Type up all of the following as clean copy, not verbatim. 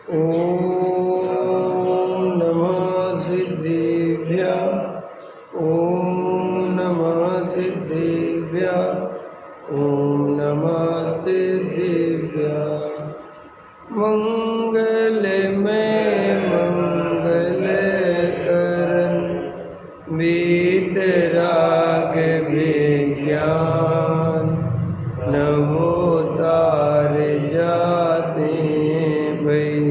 ओम नमः सिद्धेभ्यः। ओम नमः सिद्धेभ्यः। ओम नमः सिद्धेभ्यः। मंगलमय मंगल करन वीतराग विज्ञान नमो तार जाते भई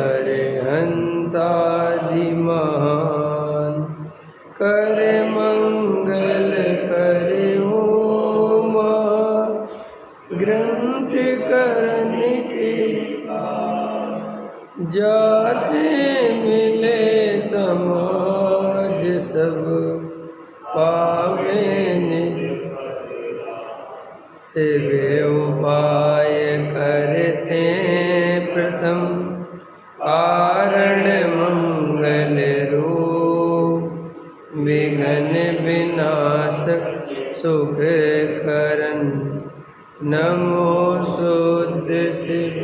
अरहंतादि महान कर मंगल करे ओम ग्रंथ करन के जाते मिले समाज सब पावे सेवे उपाय करते प्रथम कारण मंगल रूप विघ्न विनाशक सुख करन नमो शुद्ध शिव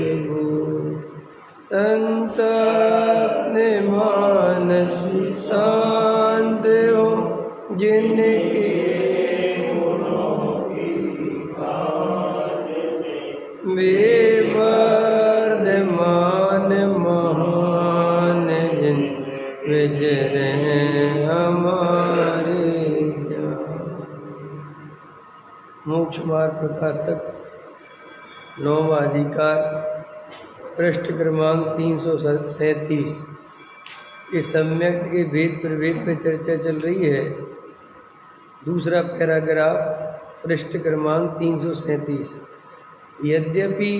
संतप्त मानस शांत हो जिनके विवर्धमान महान जिन विजय हमारे ज्ञान। मोक्ष मार्ग प्रकाशक 9वां अधिकार पृष्ठ क्रमांक 337। ये सम्यक के भेद प्रभेद पे चर्चा चल रही है। दूसरा पैराग्राफ पृष्ठ क्रमांक 337। यद्यपि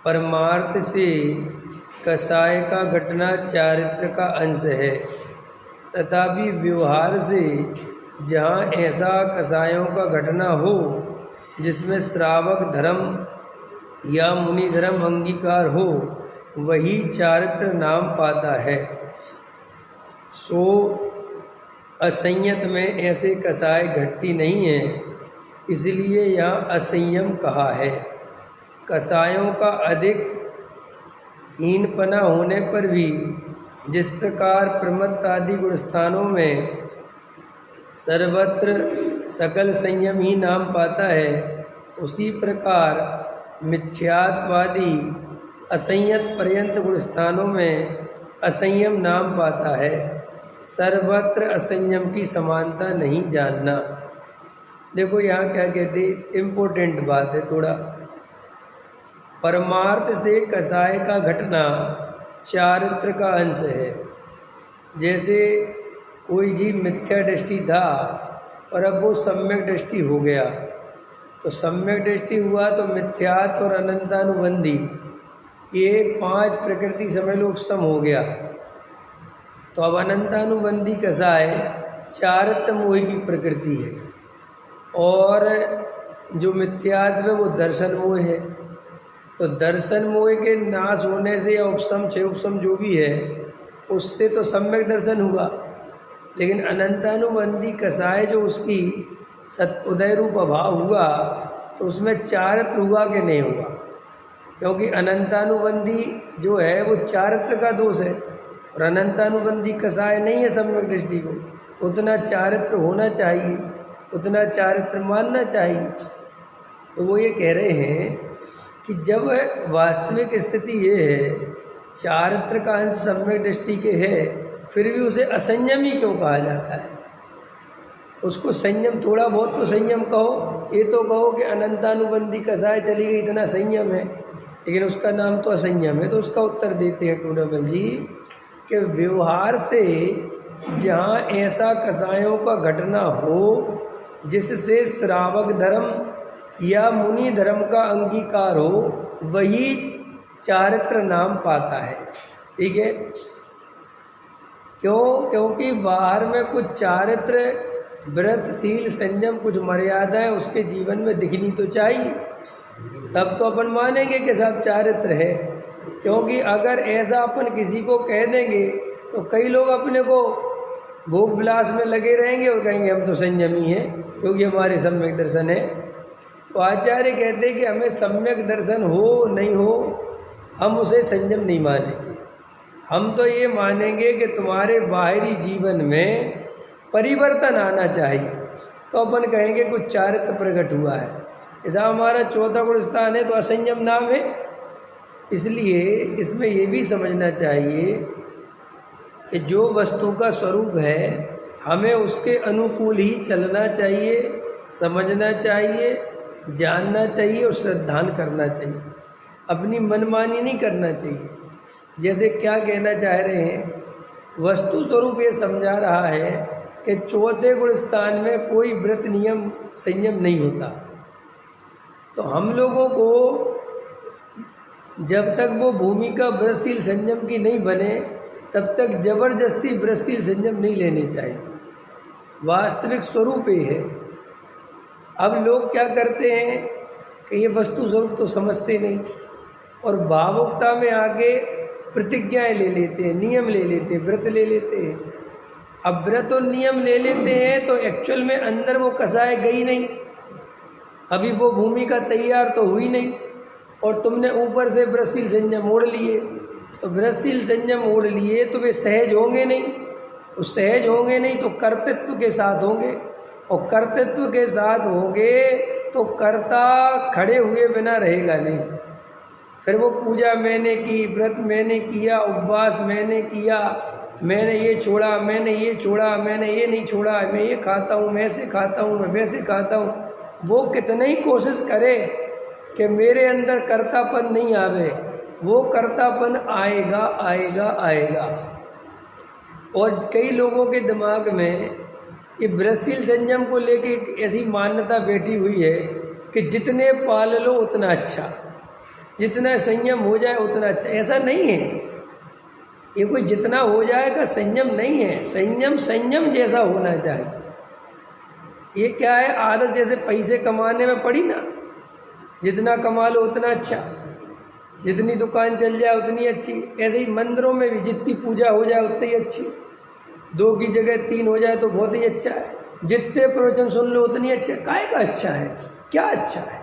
परमार्थ से कसाय का घटना चारित्र का अंश है, तथापि व्यवहार से जहाँ ऐसा कसायों का घटना हो जिसमें श्रावक धर्म या मुनि धर्म अंगीकार हो, वही चारित्र नाम पाता है। सो असंयत में ऐसे कसाय घटती नहीं है, इसलिए यहाँ असंयम कहा है। कसायों का अधिक हीनपना होने पर भी जिस प्रकार प्रमत्त आदि गुणस्थानों में सर्वत्र सकल संयम ही नाम पाता है, उसी प्रकार मिथ्यात्वादी असंयत पर्यंत गुणस्थानों में असंयम नाम पाता है। सर्वत्र असंयम की समानता नहीं जानना। देखो यहाँ क्या कहते, इम्पोर्टेंट बात है थोड़ा। परमार्थ से कसाय का घटना चारित्र का अंश है। जैसे कोई जीव मिथ्या दृष्टि था और अब वो सम्यक दृष्टि हो गया, तो सम्यक दृष्टि हुआ तो मिथ्यात्व और अनंतानुबंधी ये 5 प्रकृति समझ लो उपशम हो गया। तो अब अनंतानुबंधी कसाय चारित्र मोह की प्रकृति है, और जो मिथ्यात्व है वो दर्शन मोह है। तो दर्शन मोह के नाश होने से या उपशम 6 उपशम जो भी है उससे तो सम्यक दर्शन हुआ, लेकिन अनंतानुबंधी कसाय जो उसकी उदय रूप अभाव हुआ तो उसमें चारित्र हुआ कि नहीं हुआ, क्योंकि अनंतानुबंधी जो है वो चारित्र का दोष है और अनंतानुबंधी कसाय नहीं है सम्यक दृष्टि को। उतना चारित्र होना चाहिए, उतना चारित्र मानना चाहिए। तो वो ये कह रहे हैं कि जब वास्तविक स्थिति ये है चारित्र का अंश सम्यक दृष्टि के है, फिर भी उसे असंयम ही क्यों कहा जाता है? उसको संयम थोड़ा बहुत तो संयम कहो, ये तो कहो कि अनंतानुबंधी कसाय चली गई इतना संयम है, लेकिन उसका नाम तो असंयम है। तो उसका उत्तर देते हैं टूडामल जी कि व्यवहार से जहाँ ऐसा कसायों का घटना हो जिससे श्रावक धर्म या मुनि धर्म का अंगीकार हो, वही चारित्र नाम पाता है। ठीक है, क्यों? क्योंकि बाहर में कुछ चारित्र व्रतशील संयम कुछ मर्यादाएं उसके जीवन में दिखनी तो चाहिए, तब तो अपन मानेंगे कि साहब चारित्र है। क्योंकि अगर ऐसा अपन किसी को कह देंगे तो कई लोग अपने को भोग विलास में लगे रहेंगे और कहेंगे हम तो संयमी हैं क्योंकि हमारे सम्यक दर्शन है। तो आचार्य कहते हैं कि हमें सम्यक दर्शन हो नहीं हो, हम उसे संयम नहीं मानेंगे। हम तो ये मानेंगे कि तुम्हारे बाहरी जीवन में परिवर्तन आना चाहिए, तो अपन कहेंगे कुछ चारित्र प्रकट हुआ है। ऐसा हमारा चौथा गुण स्थान है तो असंयम नाम है। इसलिए इसमें ये भी समझना चाहिए कि जो वस्तु का स्वरूप है हमें उसके अनुकूल ही चलना चाहिए, समझना चाहिए, जानना चाहिए और श्रद्धान करना चाहिए। अपनी मनमानी नहीं करना चाहिए। जैसे क्या कहना चाह रहे हैं, वस्तु स्वरूप ये समझा रहा है कि चौथे गुण स्थान में कोई व्रत नियम संयम नहीं होता। तो हम लोगों को जब तक वो भूमिका व्रतशील संयम की नहीं बने तब तक जबरदस्ती व्रतशील संयम नहीं लेने चाहिए। वास्तविक स्वरूप ये है। अब लोग क्या करते हैं कि ये वस्तु स्वरूप तो समझते नहीं और भावुकता में आके प्रतिज्ञाएं ले लेते हैं, नियम ले लेते हैं, व्रत ले लेते हैं। अब व्रत और नियम ले लेते हैं तो एक्चुअल में अंदर वो कसाए गई नहीं, अभी वो भूमिका तैयार तो हुई नहीं और तुमने ऊपर से व्रतशील संयम ओढ़ लिए। तो व्रतशील संयम ओढ़ लिए तो वे सहज होंगे नहीं, तो सहज होंगे नहीं तो कर्तृत्व के साथ होंगे और कर्तृत्व के साथ होंगे तो कर्ता खड़े हुए बिना रहेगा नहीं। फिर वो पूजा मैंने की, व्रत मैंने किया, उपवास मैंने किया, मैंने ये छोड़ा, मैंने ये छोड़ा, मैंने ये नहीं छोड़ा, मैं ये खाता हूँ, मैं ऐसे खाता हूँ, मैं वैसे खाता हूँ। वो कितनी ही कोशिश करे कि मेरे अंदर कर्तापन नहीं आवे, वो कर्तापन आएगा आएगा आएगा। और कई लोगों के दिमाग में ये व्रतशील संयम को लेके ऐसी मान्यता बैठी हुई है कि जितने पाल लो उतना अच्छा, जितना संयम हो जाए उतना अच्छा। ऐसा नहीं है। ये कोई जितना हो जाएगा संयम नहीं है। संयम संयम जैसा होना चाहिए। ये क्या है, आदत जैसे पैसे कमाने में पड़ी ना, जितना कमा लो उतना अच्छा, जितनी दुकान चल जाए उतनी अच्छी। ऐसे ही मंदिरों में भी जितनी पूजा हो जाए उतनी अच्छी, 2 की जगह 3 हो जाए तो बहुत ही अच्छा है। जितने प्रवचन सुन लो उतनी अच्छा। काय का अच्छा है? क्या अच्छा है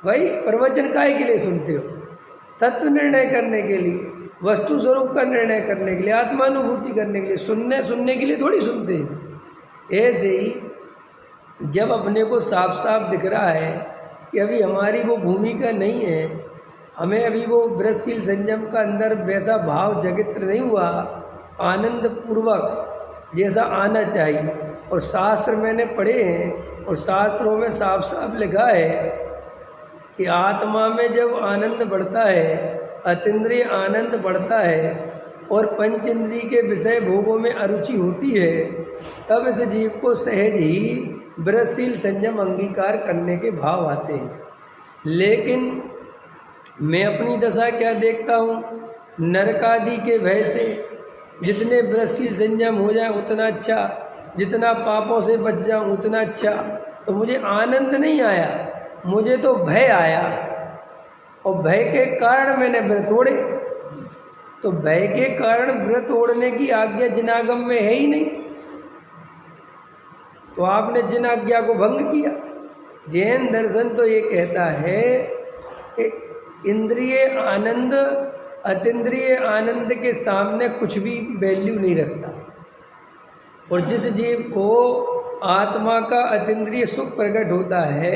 भाई? प्रवचन काय के लिए सुनते हो? तत्व निर्णय करने के लिए, वस्तु स्वरूप का निर्णय करने के लिए, आत्मानुभूति करने के लिए। सुनने के लिए थोड़ी सुनते हैं। ऐसे ही जब अपने को साफ साफ दिख रहा है कि अभी हमारी वो भूमिका नहीं है, हमें अभी वो व्रतशील संयम का अंदर वैसा भाव जगित नहीं हुआ, आनंद पूर्वक जैसा आना चाहिए। और शास्त्र मैंने पढ़े हैं और शास्त्रों में साफ साफ लिखा है कि आत्मा में जब आनंद बढ़ता है, अतीन्द्रिय आनंद बढ़ता है और पंच इंद्रिय के विषय भोगों में अरुचि होती है, तब इस जीव को सहज ही व्रतशील संयम अंगीकार करने के भाव आते हैं। लेकिन मैं अपनी दशा क्या देखता हूँ, नरकादि के भय से जितने व्रतशील संयम हो जाए उतना अच्छा, जितना पापों से बच जाऊँ उतना अच्छा। तो मुझे आनंद नहीं आया, मुझे तो भय आया और भय के कारण मैंने व्रत तोड़े। तो भय के कारण व्रत तोड़ने की आज्ञा जिनागम में है ही नहीं, तो आपने जिन आज्ञा को भंग किया। जैन दर्शन तो ये कहता है कि इंद्रिय आनंद अतीन्द्रिय आनंद के सामने कुछ भी वैल्यू नहीं रखता। और जिस जीव को आत्मा का अतीन्द्रिय सुख प्रकट होता है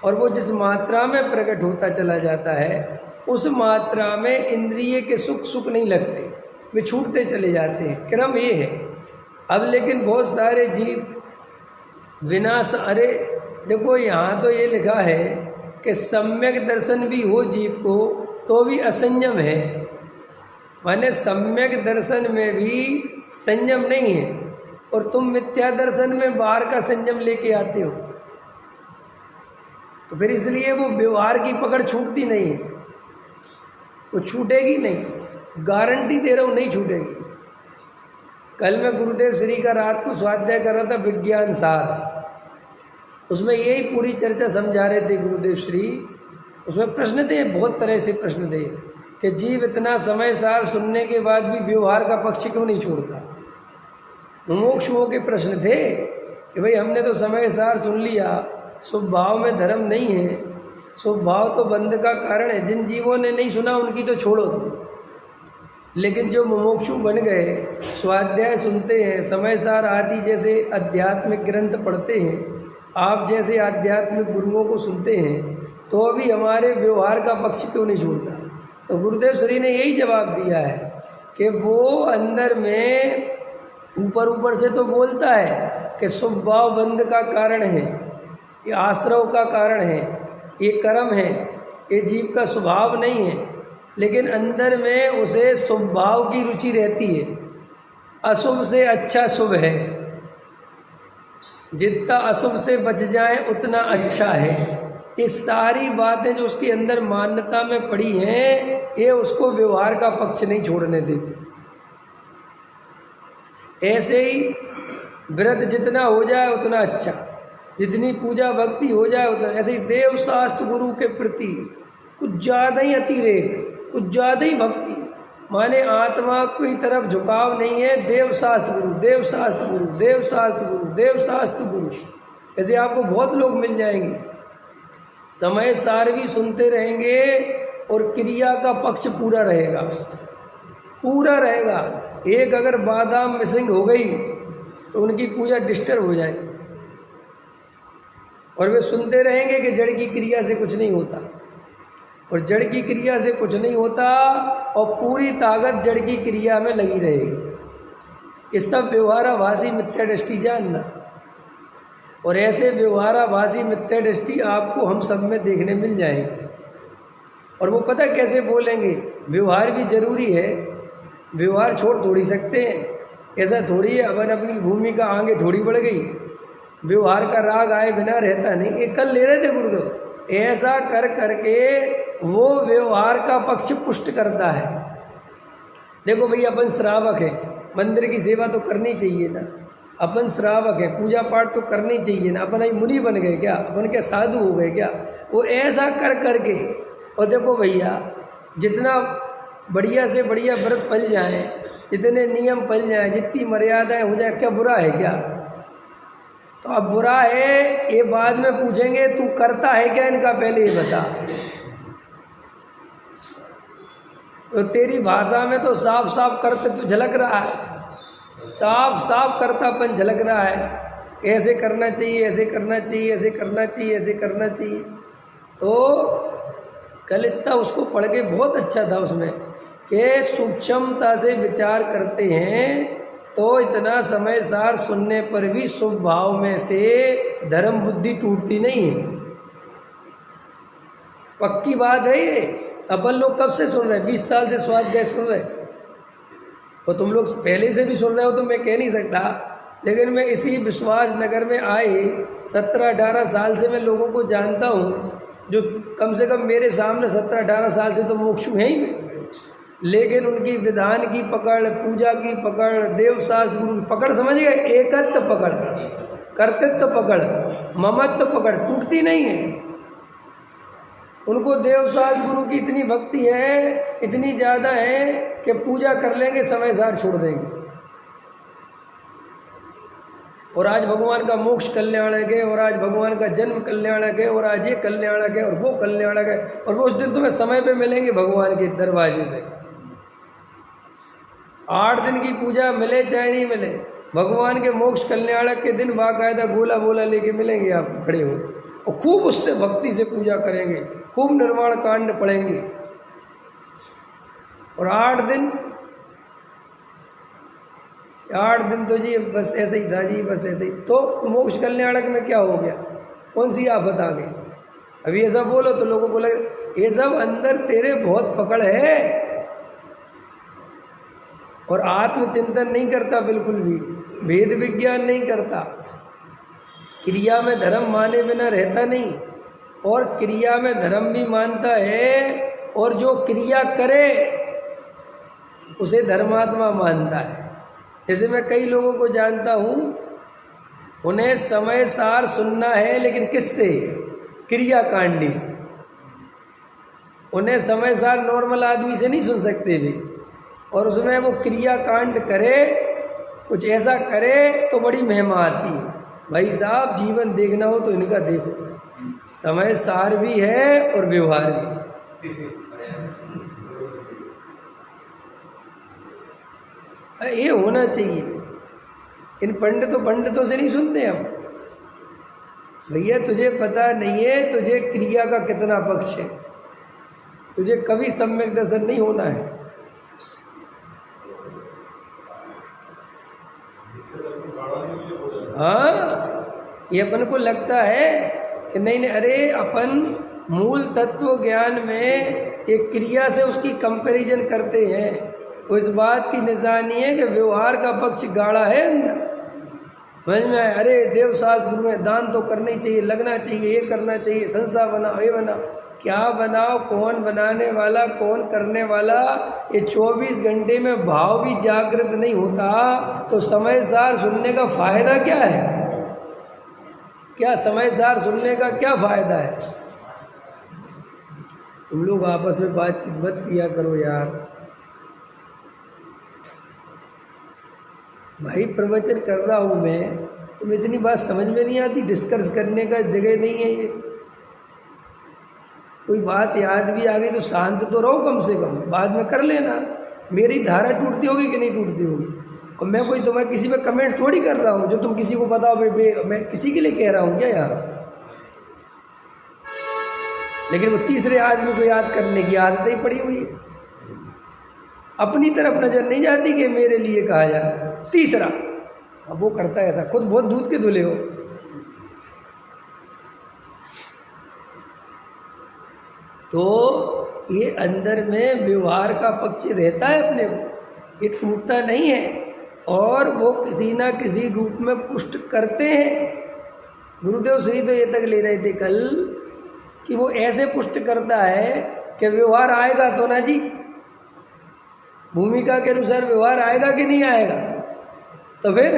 और वो जिस मात्रा में प्रकट होता चला जाता है, उस मात्रा में इंद्रिय के सुख नहीं लगते, वे छूटते चले जाते हैं। क्रम ये है। अब लेकिन बहुत सारे जीव विनाश, अरे देखो यहाँ तो ये लिखा है कि सम्यक दर्शन भी हो जीव को तो भी असंयम है। माने सम्यक दर्शन में भी संयम नहीं है और तुम मिथ्या दर्शन में बाहर का संयम लेके आते हो, तो फिर इसलिए वो व्यवहार की पकड़ छूटती नहीं है, वो छूटेगी नहीं। गारंटी दे रहा हूँ, नहीं छूटेगी। कल मैं गुरुदेव श्री का रात को स्वाध्याय कर रहा था, विज्ञान सार, उसमें यही पूरी चर्चा समझा रहे थे गुरुदेव श्री। उसमें प्रश्न थे, बहुत तरह से प्रश्न थे कि जीव इतना समय सार सुनने के बाद भी व्यवहार का पक्ष क्यों नहीं छोड़ता। मुमुक्षुओं के प्रश्न थे कि भाई हमने तो समय सार सुन लिया, शुभ भाव में धर्म नहीं है, स्वभाव तो बंध का कारण है। जिन जीवों ने नहीं सुना उनकी तो छोड़ो तुम, लेकिन जो मुमुक्षु बन गए, स्वाध्याय सुनते हैं, समय सार आदि जैसे आध्यात्मिक ग्रंथ पढ़ते हैं, आप जैसे आध्यात्मिक गुरुओं को सुनते हैं, तो भी हमारे व्यवहार का पक्ष क्यों नहीं छोड़ता? तो गुरुदेव श्री ने यही जवाब दिया है कि वो अंदर में ऊपर ऊपर से तो बोलता है कि स्वभाव बंध का कारण है, ये आश्रव का कारण है, ये कर्म है, ये जीव का स्वभाव नहीं है, लेकिन अंदर में उसे स्वभाव की रुचि रहती है। अशुभ से अच्छा शुभ है, जितना अशुभ से बच जाए उतना अच्छा है। ये सारी बातें जो उसके अंदर मान्यता में पड़ी हैं, ये उसको व्यवहार का पक्ष नहीं छोड़ने देती। ऐसे ही व्रत जितना हो जाए उतना अच्छा, जितनी पूजा भक्ति हो जाए उतना। ऐसे ही देव शास्त्र गुरु के प्रति कुछ ज़्यादा ही अतिरेक, कुछ ज़्यादा ही भक्ति, माने आत्मा की तरफ झुकाव नहीं है। देव शास्त्र गुरु, देव शास्त्र गुरु, देव शास्त्र गुरु, देव शास्त्र गुरु, ऐसे आपको बहुत लोग मिल जाएंगे। समय सार भी सुनते रहेंगे और क्रिया का पक्ष पूरा रहेगा, पूरा रहेगा। एक अगर बादाम मिसिंग हो गई तो उनकी पूजा डिस्टर्ब हो जाएगी, और वे सुनते रहेंगे कि जड़ की क्रिया से कुछ नहीं होता, और जड़ की क्रिया से कुछ नहीं होता, और पूरी ताकत जड़ की क्रिया में लगी रहेगी। ये सब व्यवहाराभासी मिथ्या दृष्टि जानना, और ऐसे व्यवहाराभासी मिथ्या दृष्टि आपको हम सब में देखने मिल जाएंगे। और वो पता कैसे बोलेंगे? व्यवहार भी जरूरी है, व्यवहार छोड़ थोड़ी सकते हैं। ऐसा थोड़ी है अपन अपनी भूमिका आगे थोड़ी बढ़ गई, व्यवहार का राग आए बिना रहता नहीं। ये कल ले रहे थे गुरुदेव, ऐसा कर करके वो व्यवहार का पक्ष पुष्ट करता है। देखो भाई, अपन श्रावक हैं, मंदिर की सेवा तो करनी चाहिए ना, अपन श्रावक है, पूजा पाठ तो करनी चाहिए ना। अपन अभी मुनि बन गए क्या? अपन क्या साधु हो गए क्या? वो ऐसा कर करके, और देखो भैया, जितना बढ़िया से बढ़िया व्रत पल जाएं, जितने नियम पल जाएं, जितनी मर्यादाएं हो जाए, क्या बुरा है क्या? तो अब बुरा है ये बाद में पूछेंगे, तू करता है क्या इनका, पहले ये बता। तो तेरी भाषा में तो साफ साफ करते तो झलक रहा है, साफ साफ करतापन झलक रहा है। ऐसे करना चाहिए, ऐसे करना चाहिए, ऐसे करना चाहिए, ऐसे करना चाहिए। तो कल इतना उसको पढ़ के बहुत अच्छा था उसमें कि सूक्ष्मता से विचार करते हैं तो इतना समय सार सुनने पर भी स्वभाव में से धर्म बुद्धि टूटती नहीं है। पक्की बात है ये। अपन लोग कब से सुन रहे हैं? 20 साल से स्वाध्याय सुन रहे हैं, और तुम लोग पहले से भी सुन रहे हो तो मैं कह नहीं सकता, लेकिन मैं इसी विश्वास नगर में आए 17-18 साल से मैं लोगों को जानता हूँ, जो कम से कम मेरे सामने 17-18 साल से तो मोक्षु हैं ही मैं, लेकिन उनकी विधान की पकड़, पूजा की पकड़, देव शास्त्र गुरु की पकड़, समझ गए? एकत्व पकड़, कर्तृत्व पकड़, ममत्व पकड़ टूटती नहीं है। उनको देव शास्त्र गुरु की इतनी भक्ति है, इतनी ज़्यादा है कि पूजा कर लेंगे, समय सार छोड़ देंगे। और आज भगवान का मोक्ष कल्याणक है, और आज भगवान का जन्म कल्याणक है, और आज ये कल्याणक है, और वो कल्याणक है, और वो उस दिन तुम्हें समय पे मिलेंगे भगवान के दरवाजे पे। 8 दिन की पूजा मिले चाहे नहीं मिले, भगवान के मोक्ष कल्याणक के दिन बाकायदा गोला बोला लेके मिलेंगे आपको खड़े हो, और खूब उससे भक्ति से पूजा करेंगे, खूब निर्वाण कांड पढ़ेंगे। और 8 दिन तो जी बस ऐसे ही था जी, बस ऐसे ही। तो मोक्ष कल्याणक में क्या हो गया? कौन सी आफत आ गई? अभी ऐसा बोलो तो लोगों को लगे ये सब अंदर तेरे बहुत पकड़ है, और आत्मचिंतन नहीं करता, बिल्कुल भी भेद विज्ञान नहीं करता, क्रिया में धर्म माने बिना रहता नहीं, और क्रिया में धर्म भी मानता है, और जो क्रिया करे उसे धर्मात्मा मानता है। जैसे मैं कई लोगों को जानता हूँ, उन्हें समय सार सुनना है, लेकिन किससे? क्रियाकांडी से। उन्हें समय सार नॉर्मल आदमी से नहीं सुन सकते भी, और उसमें वो क्रियाकांड करे, कुछ ऐसा करे तो बड़ी महिमा आती है। भाई साहब, जीवन देखना हो तो इनका देखो। समय सार भी है और व्यवहार भी है। ये होना चाहिए। इन पंडितों से नहीं सुनते हम, भैया तुझे पता नहीं है तुझे क्रिया का कितना पक्ष है, तुझे कभी सम्यक दर्शन नहीं होना है। हाँ, ये अपन को लगता है कि नहीं नहीं, अरे अपन मूल तत्व ज्ञान में एक क्रिया से उसकी कंपैरिजन करते हैं। वो इस बात की निशानी है कि व्यवहार का पक्ष गाढ़ा है अंदर। समझ में आए? अरे देवशास्त्र गुरु में दान तो करना ही चाहिए, लगना चाहिए, ये करना चाहिए, संस्था बनाओ, ये बनाओ। क्या बनाओ, कौन बनाने वाला, कौन करने वाला? ये 24 घंटे में भाव भी जागृत नहीं होता तो समय सार सुनने का फायदा क्या है? क्या समय सार सुनने का क्या फायदा है? तुम लोग आपस में बातचीत मत किया करो यार। भाई प्रवचन कर रहा हूँ मैं, तुम इतनी बात समझ में नहीं आती? डिस्कस करने का जगह नहीं है ये। कोई बात याद भी आ गई तो शांत तो रहो कम से कम, बाद में कर लेना। मेरी धारा टूटती होगी कि नहीं टूटती होगी? और मैं कोई तुम्हें किसी पे कमेंट थोड़ी कर रहा हूँ जो तुम किसी को बताओ मैं किसी के लिए कह रहा हूँ क्या यार? लेकिन वो तीसरे आदमी को याद करने की आदत ही पड़ी हुई है। अपनी तरफ नजर नहीं जाती कि मेरे लिए कहा जा रहा है। तीसरा, अब वो करता है ऐसा, खुद बहुत दूध के धुले हो। तो ये अंदर में व्यवहार का पक्ष रहता है अपने को, ये टूटता नहीं है। और वो किसी ना किसी रूप में पुष्ट करते हैं। गुरुदेव श्री तो ये तक ले रहे थे कल कि वो ऐसे पुष्ट करता है कि व्यवहार आएगा तो ना जी, भूमिका के अनुसार व्यवहार आएगा कि नहीं आएगा? तो फिर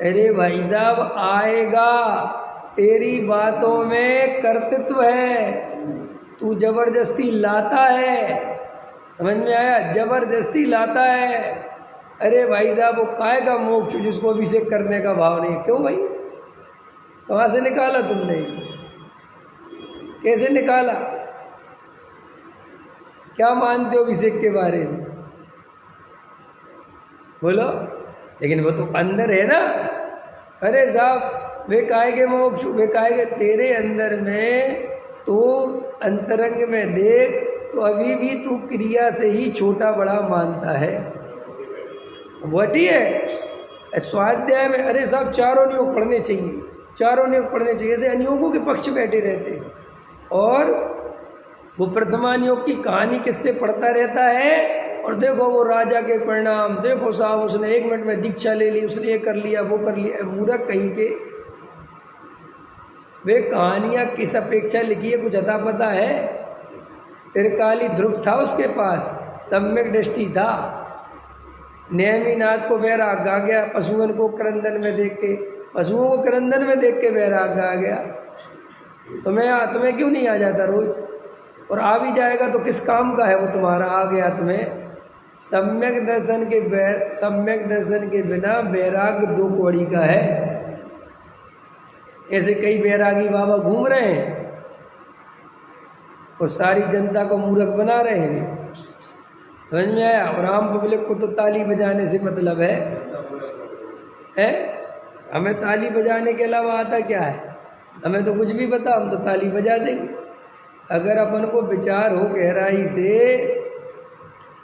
अरे भाई साहब आएगा, तेरी बातों में कर्तृत्व है, तू जबरदस्ती लाता है। समझ में आया? जबरदस्ती लाता है। अरे भाई साहब वो काय का मोक्ष जिसको अभिषेक करने का भाव नहीं। क्यों भाई, कहाँ से निकाला तुमने? कैसे निकाला? क्या मानते हो अभिषेक के बारे में? बोलो। लेकिन वो तो अंदर है ना। अरे साहब वे काय के मोक्ष, वे काय के, तेरे अंदर में तो अंतरंग में देख तो अभी भी तू क्रिया से ही छोटा बड़ा मानता है। वही है स्वाध्याय में। अरे साहब चारों नियोग पढ़ने चाहिए, चारों नियोग पढ़ने चाहिए। ऐसे अनियोगों के पक्ष बैठे रहते हैं। और वो प्रथमा नियोग की कहानी किससे पढ़ता रहता है? और देखो वो राजा के परिणाम, देखो साहब उसने 1 मिनट में दीक्षा ले ली, उसने ये कर लिया, वो कर लिया। मूर्ख कहीं के। वे कहानियाँ किस अपेक्षा लिखी है कुछ अता पता है? त्रिकाली ध्रुव था उसके पास, सम्यक दृष्टि था। नेमिनाथ को वैराग आ गया पशुओं को क्रंदन में देख के, पशुओं को क्रंदन में देख के वैराग आ गया। तुम्हें क्यों नहीं आ जाता रोज? और आ भी जाएगा तो किस काम का है वो तुम्हारा? आ गया तुम्हें। सम्यक दर्शन के बिना वैराग 2 कौड़ी का है। ऐसे कई बैरागी बाबा घूम रहे हैं और सारी जनता को मूर्ख बना रहे हैं। समझ में आया? और आम पब्लिक को तो ताली बजाने से मतलब है? हमें ताली बजाने के अलावा आता क्या है? हमें तो कुछ भी पता, हम तो ताली बजा देंगे। अगर अपन को विचार हो गहराई से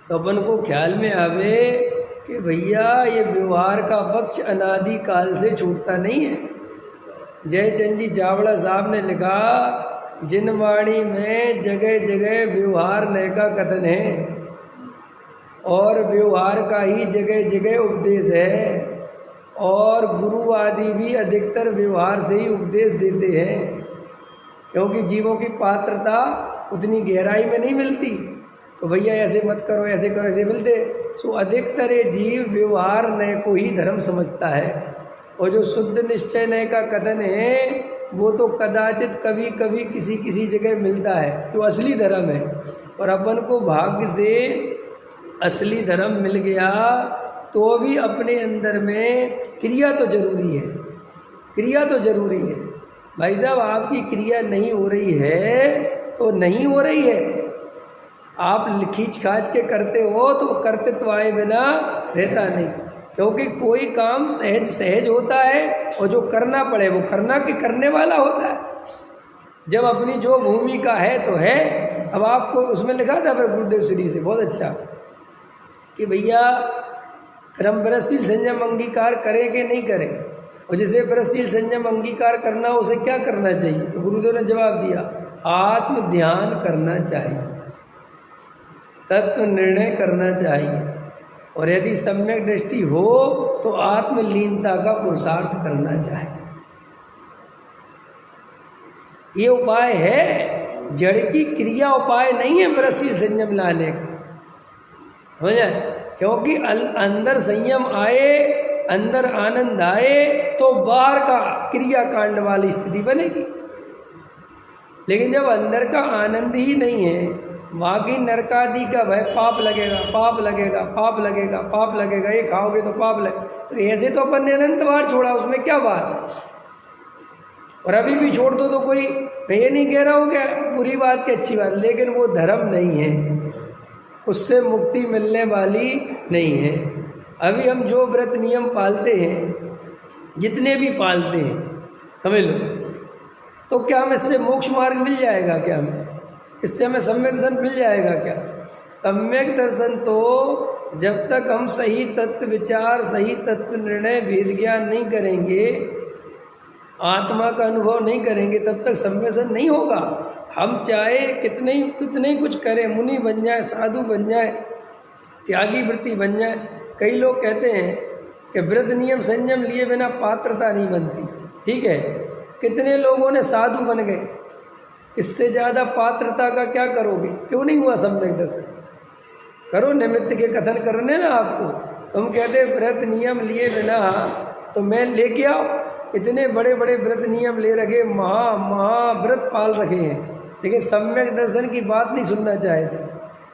तो अपन को ख्याल में आवे कि भैया ये व्यवहार का पक्ष अनादि काल से छूटता नहीं है। जयचंद जी चावड़ा साहब ने लिखा, जिन वाणी में जगह जगह व्यवहार नय का कथन है और व्यवहार का ही जगह जगह उपदेश है, और गुरु आदि भी अधिकतर व्यवहार से ही उपदेश देते हैं, क्योंकि जीवों की पात्रता उतनी गहराई में नहीं मिलती। तो भैया ऐसे मत करो, ऐसे करो, ऐसे मिलते। सो अधिकतर जीव व्यवहार नय को ही धर्म समझता है, और जो शुद्ध निश्चय नय का कथन है वो तो कदाचित कभी कभी किसी किसी जगह मिलता है, जो असली धर्म है। और अपन को भाग्य से असली धर्म मिल गया तो भी अपने अंदर में क्रिया तो जरूरी है, क्रिया तो जरूरी है। भाई साहब आपकी क्रिया नहीं हो रही है तो नहीं हो रही है, आप खींच खाच के करते हो तो कर्तृत्व आए बिना रहता नहीं, क्योंकि कोई काम सहज सहज होता है और जो करना पड़े वो करने वाला होता है। जब अपनी जो भूमिका है तो है। अब आपको उसमें लिखा था फिर गुरुदेव श्री से बहुत अच्छा कि भैया क्रम प्रशील संयम अंगीकार करें कि नहीं करें, और जिसे प्रशील संयम अंगीकार करना उसे क्या करना चाहिए, तो गुरुदेव ने जवाब दिया आत्म ध्यान करना चाहिए, तत्व निर्णय करना चाहिए, और यदि सम्यक दृष्टि हो तो आत्मलीनता का पुरुषार्थ करना चाहिए। ये उपाय है, जड़ की क्रिया उपाय नहीं है प्रशील संयम लाने का, हो जाए, क्योंकि अंदर संयम आए, अंदर आनंद आए तो बाहर का क्रिया कांड वाली स्थिति बनेगी। लेकिन जब अंदर का आनंद ही नहीं है, बाकी नरकादि का भय, पाप लगेगा पाप लगेगा पाप लगेगा पाप लगेगा, ये खाओगे तो पाप लगे, तो ऐसे तो अपन ने अनंत बार छोड़ा, उसमें क्या बात है। और अभी भी छोड़ दो तो कोई, मैं ये नहीं कह रहा हूँ क्या बुरी बात की अच्छी बात, लेकिन वो धर्म नहीं है, उससे मुक्ति मिलने वाली नहीं है। अभी हम जो व्रत नियम पालते हैं, जितने भी पालते हैं, समझ लो, तो क्या हमें इससे मोक्ष मार्ग मिल जाएगा? क्या हमें इससे हमें सम्यक दर्शन मिल जाएगा? क्या सम्यक दर्शन तो जब तक हम सही तत्व विचार, सही तत्व निर्णय, भेद ज्ञान नहीं करेंगे, आत्मा का अनुभव नहीं करेंगे, तब तक सम्यक दर्शन नहीं होगा। हम चाहे कितने कुछ करें, मुनि बन जाए, साधु बन जाए, त्यागी वृत्ति बन जाए। कई लोग कहते हैं कि व्रत नियम संयम लिए बिना पात्रता नहीं बनती, ठीक है, कितने लोगों ने साधु बन गए, इससे ज़्यादा पात्रता का क्या करोगे? क्यों नहीं हुआ सम्यक दर्शन? करो, निमित्त के कथन करने ना आपको। तुम कहते व्रत नियम लिए बिना, तो मैं लेके आओ, इतने बड़े बड़े व्रत नियम ले रखे, व्रत पाल रखे हैं, लेकिन सम्यक दर्शन की बात नहीं सुनना चाहते,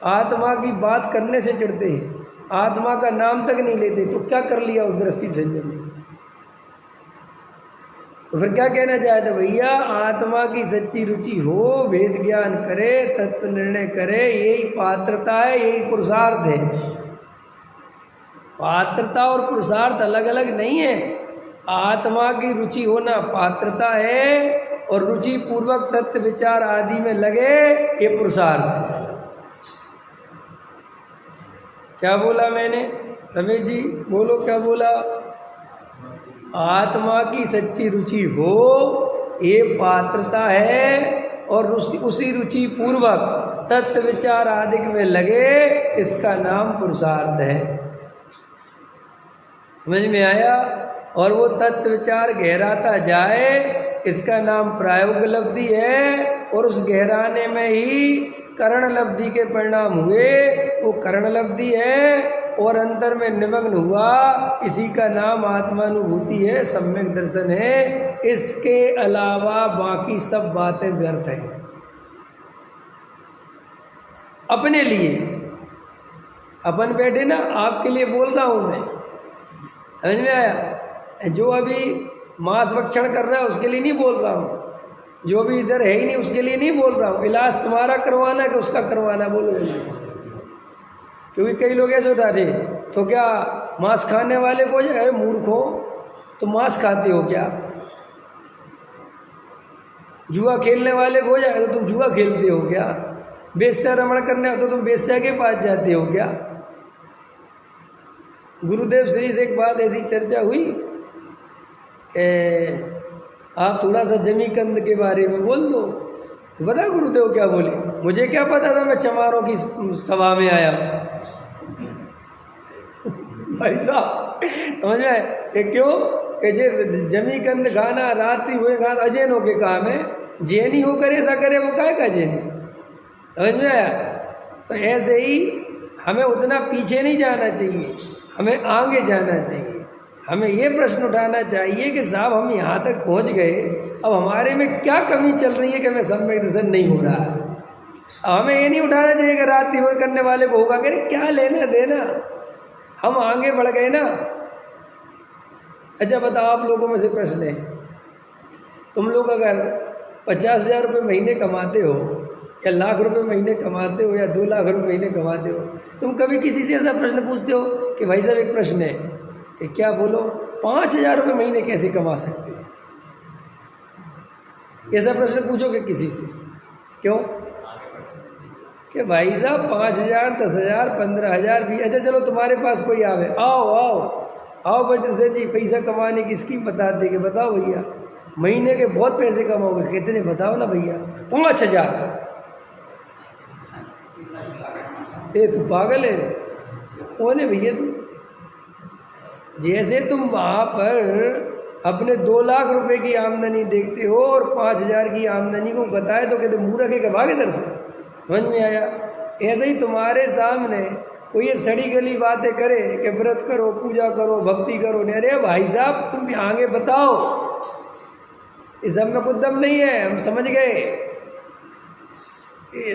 आत्मा की बात करने से चिढ़ते हैं, आत्मा का नाम तक नहीं लेते, तो क्या कर लिया उस प्रशील संयम में? तो फिर क्या कहना चाहते? भैया आत्मा की सच्ची रुचि हो, वेद ज्ञान करे, तत्व निर्णय करे, यही पात्रता है, यही पुरुषार्थ है। पात्रता और पुरुषार्थ अलग अलग नहीं है। आत्मा की रुचि होना पात्रता है, और रुचि पूर्वक तत्व विचार आदि में लगे, ये पुरुषार्थ है। क्या बोला मैंने? रमेश जी बोलो, क्या बोला? आत्मा की सच्ची रुचि हो, ये पात्रता है, और उसी रुचि पूर्वक तत्व विचार आदि में लगे, इसका नाम पुरुषार्थ है। समझ में आया? और वो तत्व विचार गहराता जाए, इसका नाम प्रायोग लब्धि है, और उस गहराने में ही करण लब्धि के परिणाम हुए, वो करण लब्धि है, और अंतर में निमग्न हुआ, इसी का नाम आत्मानुभूति है, सम्यक दर्शन है। इसके अलावा बाकी सब बातें व्यर्थ हैं। अपने लिए अपन बैठे ना, आपके लिए बोल रहा हूँ मैं, समझ में आया? जो अभी मांस भक्षण कर रहा है उसके लिए नहीं बोल रहा हूँ, जो भी इधर है ही नहीं उसके लिए नहीं बोल रहा हूँ। इलाज तुम्हारा करवाना है कि उसका करवाना, बोलो। क्योंकि कई लोग ऐसे उठा रहे, तो क्या मांस खाने वाले को अरे मूर्ख हो, तो मांस खाते हो क्या? जुआ खेलने वाले को हो जाए तो तुम जुआ खेलते हो क्या? बेस्या रमण करने हो तो तुम बेस्या के पास जाते हो क्या? गुरुदेव श्री से एक बात ऐसी चर्चा हुई, आप थोड़ा सा जमीकंद के बारे में बोल दो। बता गुरुदेव क्या बोले? मुझे क्या पता था, मैं चमारों की सभा में आया। भाई साहब समझ में? कि क्यों कि जे जमीकंद खाना रात्रि हुए खाना अजैनों के काम है, जैनी हो करे ऐसा करे, वो काय का जैनी? समझ में आया? तो ऐसे ही हमें उतना पीछे नहीं जाना चाहिए, हमें आगे जाना चाहिए। हमें ये प्रश्न उठाना चाहिए कि साहब हम यहाँ तक पहुँच गए, अब हमारे में क्या कमी चल रही है कि हमें सम्यक दर्शन नहीं हो रहा है। अब हमें ये नहीं उठाना चाहिए कि रात तीवर करने वाले को होगा, कि क्या लेना देना, हम आगे बढ़ गए ना। अच्छा बताओ, आप लोगों में से प्रश्न है, तुम लोग अगर 50,000 रुपये महीने कमाते हो या लाख रुपए महीने कमाते हो या 2 लाख रुपए महीने कमाते हो, तुम कभी किसी से ऐसा प्रश्न पूछते हो कि भाई साहब एक प्रश्न है कि क्या बोलो 5,000 रुपये महीने कैसे कमा सकते हैं? ऐसा प्रश्न पूछोगे किसी से? क्यों? कि भाई साहब 5,000, 10,000, 15,000 भी, अच्छा चलो तुम्हारे पास कोई आवे, आओ आओ आओ बच्चे से जी पैसा कमाने की स्कीम बताते कि बताओ भैया महीने के बहुत पैसे कमाओगे, कितने बताओ ना भैया? 5,000। ये तू पागल है? कौन है भैया तू? जैसे तुम वहाँ पर अपने 2 लाख रुपए की आमदनी देखते हो और 5,000 की आमदनी को बताए तो कहते मूर्ख है कि भाग इधर से। समझ में आया? ऐसे ही तुम्हारे सामने कोई ये सड़ी गली बातें करे कि व्रत करो, पूजा करो, भक्ति करो, नहीं अरे भाई साहब तुम आगे बताओ, इस सब में कुछ दम नहीं है, हम समझ गए।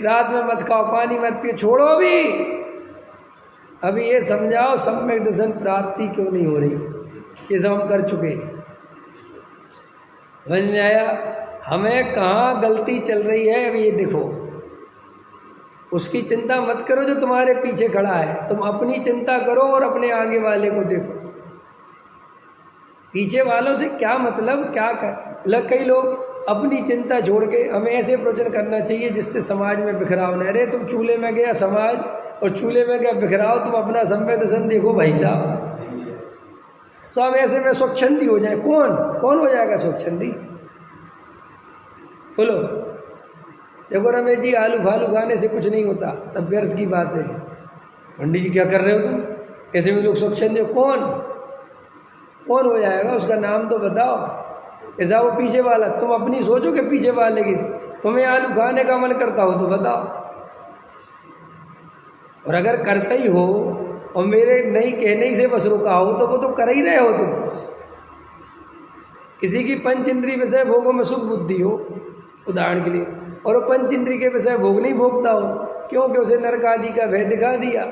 रात में मत खाओ, पानी मत पियो, छोड़ो अभी ये समझाओ सम्यक दर्शन प्राप्ति क्यों नहीं हो रही? ये सब हम कर चुके हैं। समझ में आया? हमें कहाँ गलती चल रही है अभी ये देखो। उसकी चिंता मत करो जो तुम्हारे पीछे खड़ा है, तुम अपनी चिंता करो और अपने आगे वाले को देखो। पीछे वालों से क्या मतलब, क्या कर कई लोग अपनी चिंता छोड़ के हमें ऐसे प्रवचन करना चाहिए जिससे समाज में बिखराव न रहे। तुम चूल्हे में गया समाज और चूल्हे में गया बिखराव, तुम अपना सम्यक दर्शन देखो भाई साहब। सब ऐसे में स्वच्छंदी हो जाए, कौन हो जाएगा स्वच्छंदी? बोलो। देखो रमेश जी आलू फालू खाने से कुछ नहीं होता, सब व्यर्थ की बात है। पंडित जी क्या कर रहे हो तुम? ऐसे में लोग स्वच्छंदी हो, कौन हो जाएगा? उसका नाम तो बताओ। ऐसा वो पीछे वाला, तुम अपनी सोचो कि पीछे वाले की तुम्हें आलू खाने का मन करता हो तो बताओ। और अगर करते ही हो और मेरे नहीं कहने ही से बस रुका हो तो वो तो कर ही रहे हो तुम। किसी की पंच इंद्रिय विषय भोगों में सुख बुद्धि हो उदाहरण के लिए, और वो पंच इंद्रिय के विषय भोग नहीं भोगता हो, क्योंकि उसे नरक आदि का भय दिखा दिया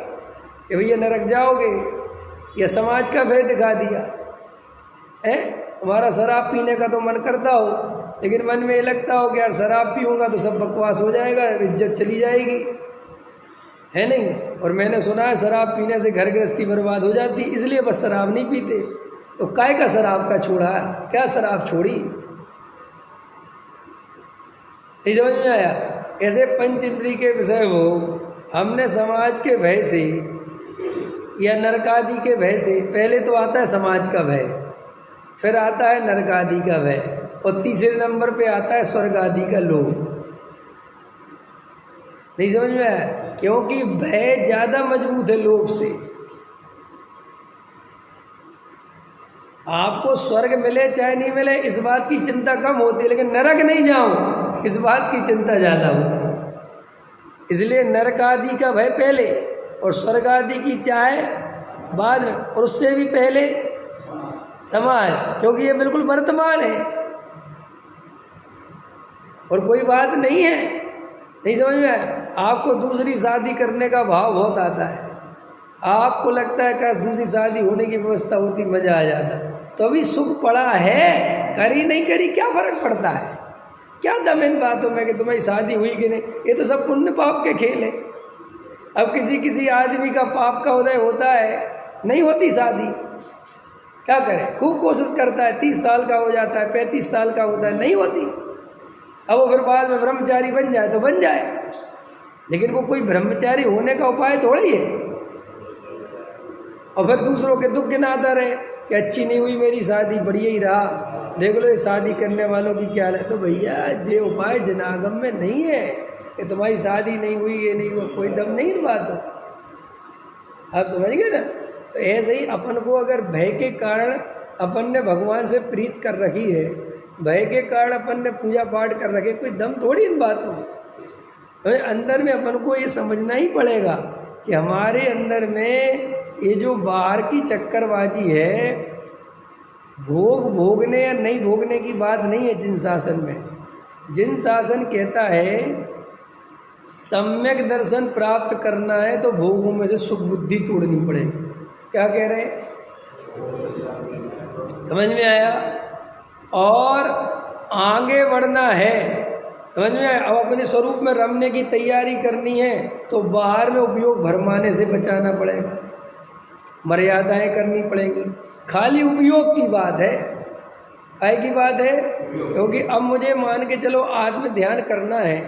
कि भैया नरक जाओगे, या समाज का भय दिखा दिया है। हमारा शराब पीने का तो मन करता हो, लेकिन मन में ये लगता हो कि यार शराब पीऊँगा तो सब बकवास हो जाएगा, इज्जत चली जाएगी, है नहीं? और मैंने सुना है शराब पीने से घर गृहस्थी बर्बाद हो जाती, इसलिए बस शराब नहीं पीते। तो काय का शराब का छोड़ा है? क्या शराब छोड़ी? नहीं समझ में आया? ऐसे पंच इंद्रिय के विषय हो हमने समाज के भय से या नरकादि के भय से, पहले तो आता है समाज का भय, फिर आता है नरक आदि का भय, और तीसरे नंबर पे आता है स्वर्ग आदि का लोभ। नहीं समझ में आया? क्योंकि भय ज़्यादा मजबूत है लोभ से। आपको स्वर्ग मिले चाहे नहीं मिले इस बात की चिंता कम होती है, लेकिन नरक नहीं जाऊं इस बात की चिंता ज़्यादा होती है। इसलिए नरक आदि का भय पहले और स्वर्ग आदि की चाहे बाद में, और उससे भी पहले समाज, क्योंकि ये बिल्कुल वर्तमान है और कोई बात नहीं है। नहीं समझ में आया? आपको दूसरी शादी करने का भाव बहुत आता है, आपको लगता है कि दूसरी शादी होने की व्यवस्था होती मज़ा आ जाता, तो अभी सुख पड़ा है, करी नहीं करी क्या फ़र्क पड़ता है? क्या दम इन बातों में कि तुम्हारी शादी हुई कि नहीं? ये तो सब पुण्य पाप के खेल है। अब किसी आदमी का पाप का उदय होता है, नहीं होती शादी, क्या करे? खूब कोशिश करता है, 30 साल का हो जाता है, 35 साल का होता है, नहीं होती। अब वो फिर बाद में ब्रह्मचारी बन जाए तो बन जाए, लेकिन वो कोई ब्रह्मचारी होने का उपाय थोड़ी है। और फिर दूसरों के दुख गिनाता रहे कि अच्छी नहीं हुई मेरी शादी, बढ़िया ही रहा, देख लो ये शादी करने वालों की क्या है। तो भैया ये उपाय जनागम में नहीं है कि तुम्हारी शादी नहीं हुई, ये नहीं हुआ, कोई दम नहीं इन बातों। आप समझ गए ना? तो ऐसे ही अपन को अगर भय के कारण अपन ने भगवान से प्रीत कर रखी है, भय के कारण अपन ने पूजा पाठ कर रखे, कोई दम थोड़ी इन बातों में। तो अंदर में अपन को ये समझना ही पड़ेगा कि हमारे अंदर में ये जो बाहर की चक्करबाजी है, भोगने या नहीं भोगने की बात नहीं है। जिन शासन में जिन शासन कहता है सम्यक दर्शन प्राप्त करना है तो भोगों में से सुख बुद्धि तोड़नी पड़ेगी। क्या कह रहे हैं? समझ में आया? और आगे बढ़ना है, समझ में आए। अब अपने स्वरूप में रमने की तैयारी करनी है तो बाहर में उपयोग भरमाने से बचाना पड़ेगा, मर्यादाएं करनी पड़ेंगी। खाली उपयोग की बात है, आय की बात है, क्योंकि अब मुझे मान के चलो आत्म ध्यान करना है,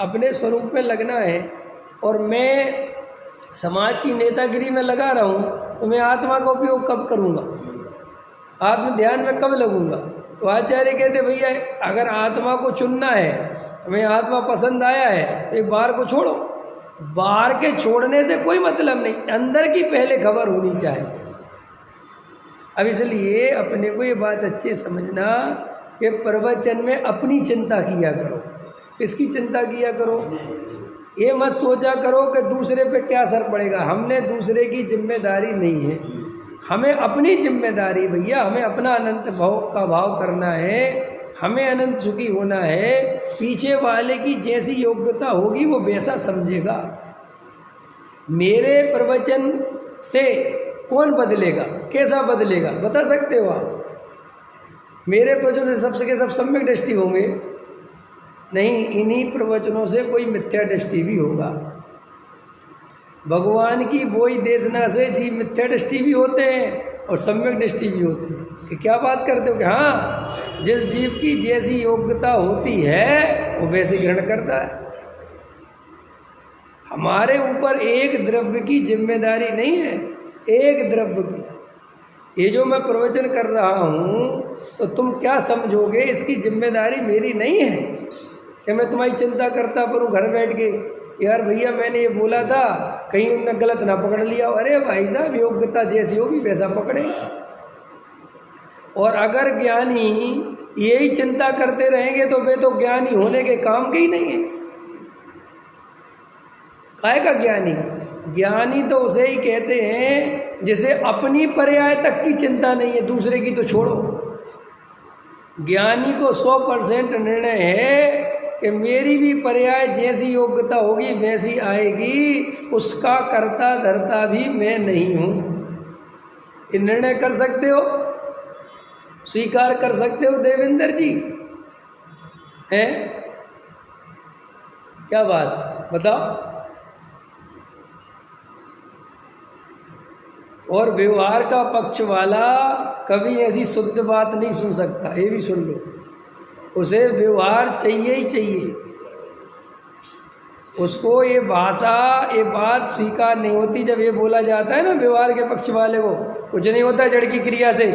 अपने स्वरूप में लगना है, और मैं समाज की नेतागिरी में लगा रहा हूँ, तो मैं आत्मा का उपयोग कब करूँगा, आत्म ध्यान में कब लगूंगा। तो आचार्य कहते भैया अगर आत्मा को चुनना है, हमें आत्मा पसंद आया है तो एक बाहर को छोड़ो, बाहर के छोड़ने से कोई मतलब नहीं, अंदर की पहले खबर होनी चाहिए। अब इसलिए अपने को ये बात अच्छे समझना कि प्रवचन में अपनी चिंता किया करो। किसकी चिंता किया करो? ये मत सोचा करो कि दूसरे पे क्या असर पड़ेगा। हमने दूसरे की जिम्मेदारी नहीं है, हमें अपनी जिम्मेदारी भैया, हमें अपना अनंत भाव का भाव करना है, हमें अनंत सुखी होना है। पीछे वाले की जैसी योग्यता होगी वो वैसा समझेगा। मेरे प्रवचन से कौन बदलेगा, कैसा बदलेगा, बता सकते हो आप? मेरे प्रवचन से सबसे के सब सम्यक दृष्टि होंगे? नहीं, इन्हीं प्रवचनों से कोई मिथ्या दृष्टि भी होगा। भगवान की वही देशना से जीव मिथ्या दृष्टि भी होते हैं और सम्यक दृष्टि भी होते हैं। कि क्या बात करते हो कि हाँ, जिस जीव की जैसी योग्यता होती है वो वैसे ग्रहण करता है। हमारे ऊपर एक द्रव्य की जिम्मेदारी नहीं है, एक द्रव्य की। ये जो मैं प्रवचन कर रहा हूँ तो तुम क्या समझोगे, इसकी जिम्मेदारी मेरी नहीं है कि मैं तुम्हारी चिंता करता करूँ घर बैठ के, यार भैया मैंने ये बोला था कहीं उनने गलत ना पकड़ लिया। अरे भाई साहब, योग्यता जैसी होगी वैसा पकड़ेगा। और अगर ज्ञानी यही चिंता करते रहेंगे तो वे तो ज्ञानी होने के काम के ही नहीं है। काहे का ज्ञानी? ज्ञानी तो उसे ही कहते हैं जिसे अपनी पर्याय तक की चिंता नहीं है, दूसरे की तो छोड़ो। ज्ञानी को 100% निर्णय है कि मेरी भी पर्याय जैसी योग्यता होगी वैसी आएगी, उसका कर्ता धर्ता भी मैं नहीं हूँ। ये निर्णय कर सकते हो, स्वीकार कर सकते हो देवेंद्र जी? हैं? क्या बात बताओ? और व्यवहार का पक्ष वाला कभी ऐसी शुद्ध बात नहीं सुन सकता, ये भी सुन लो। उसे व्यवहार चाहिए ही चाहिए, उसको ये भाषा, ये बात स्वीकार नहीं होती। जब ये बोला जाता है ना व्यवहार के पक्ष वाले को, कुछ नहीं होता जड़ की क्रिया से,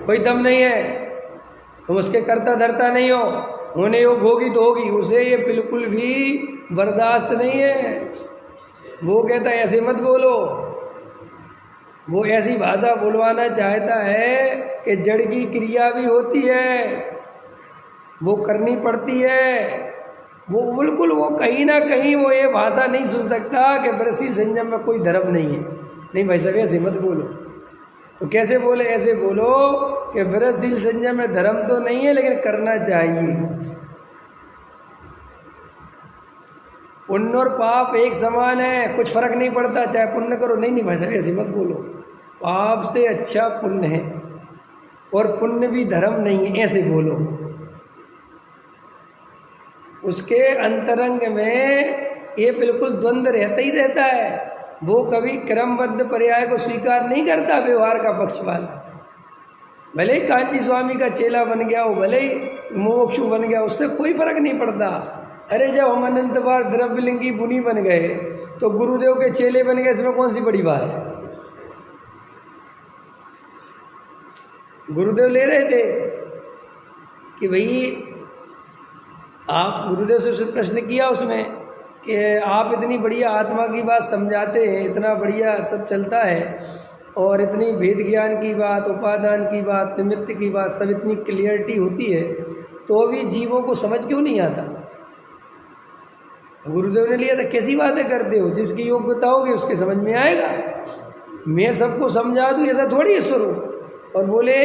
कोई दम नहीं है, तुम उसके कर्ता धर्ता नहीं हो, होने योग होगी तो होगी, उसे ये बिल्कुल भी बर्दाश्त नहीं है। वो कहता है ऐसे मत बोलो, वो ऐसी भाषा बुलवाना चाहता है कि जड़ की क्रिया भी होती है, वो करनी पड़ती है। वो बिल्कुल, वो कहीं ना कहीं वो ये भाषा नहीं सुन सकता कि गृहस्थी संयम में कोई धर्म नहीं है। नहीं भाई साहब ऐसे मत बोलो। तो कैसे बोले? ऐसे बोलो कि गृहस्थी संयम में धर्म तो नहीं है लेकिन करना चाहिए। पुण्य और पाप एक समान है, कुछ फर्क नहीं पड़ता, चाहे पुण्य करो। नहीं भाई साहब ऐसे मत बोलो, पाप से अच्छा पुण्य है और पुण्य भी धर्म नहीं है, ऐसे बोलो। उसके अंतरंग में ये बिल्कुल द्वंद्व रहता ही रहता है। वो कभी क्रमबद्ध पर्याय को स्वीकार नहीं करता व्यवहार का पक्ष वाला। भले ही कांची स्वामी का चेला बन गया हो, भले ही मोक्षु बन गया, उससे कोई फर्क नहीं पड़ता। अरे जब हम अनंत बार द्रव्यलिंगी मुनि बन गए तो गुरुदेव के चेले बन गए, इसमें कौन सी बड़ी बात है? गुरुदेव ले रहे थे कि भाई आप, गुरुदेव से प्रश्न किया उसमें कि आप इतनी बढ़िया आत्मा की बात समझाते हैं, इतना बढ़िया सब चलता है, और इतनी भेद ज्ञान की बात, उपादान की बात, निमित्त की बात, सब इतनी क्लियरिटी होती है, तो भी जीवों को समझ क्यों नहीं आता? गुरुदेव ने लिया था, कैसी बातें करते हो, जिसकी योग्यता होगी उसके समझ में आएगा। मैं सबको समझा दूँ ऐसा थोड़ी है स्वरूप। और बोले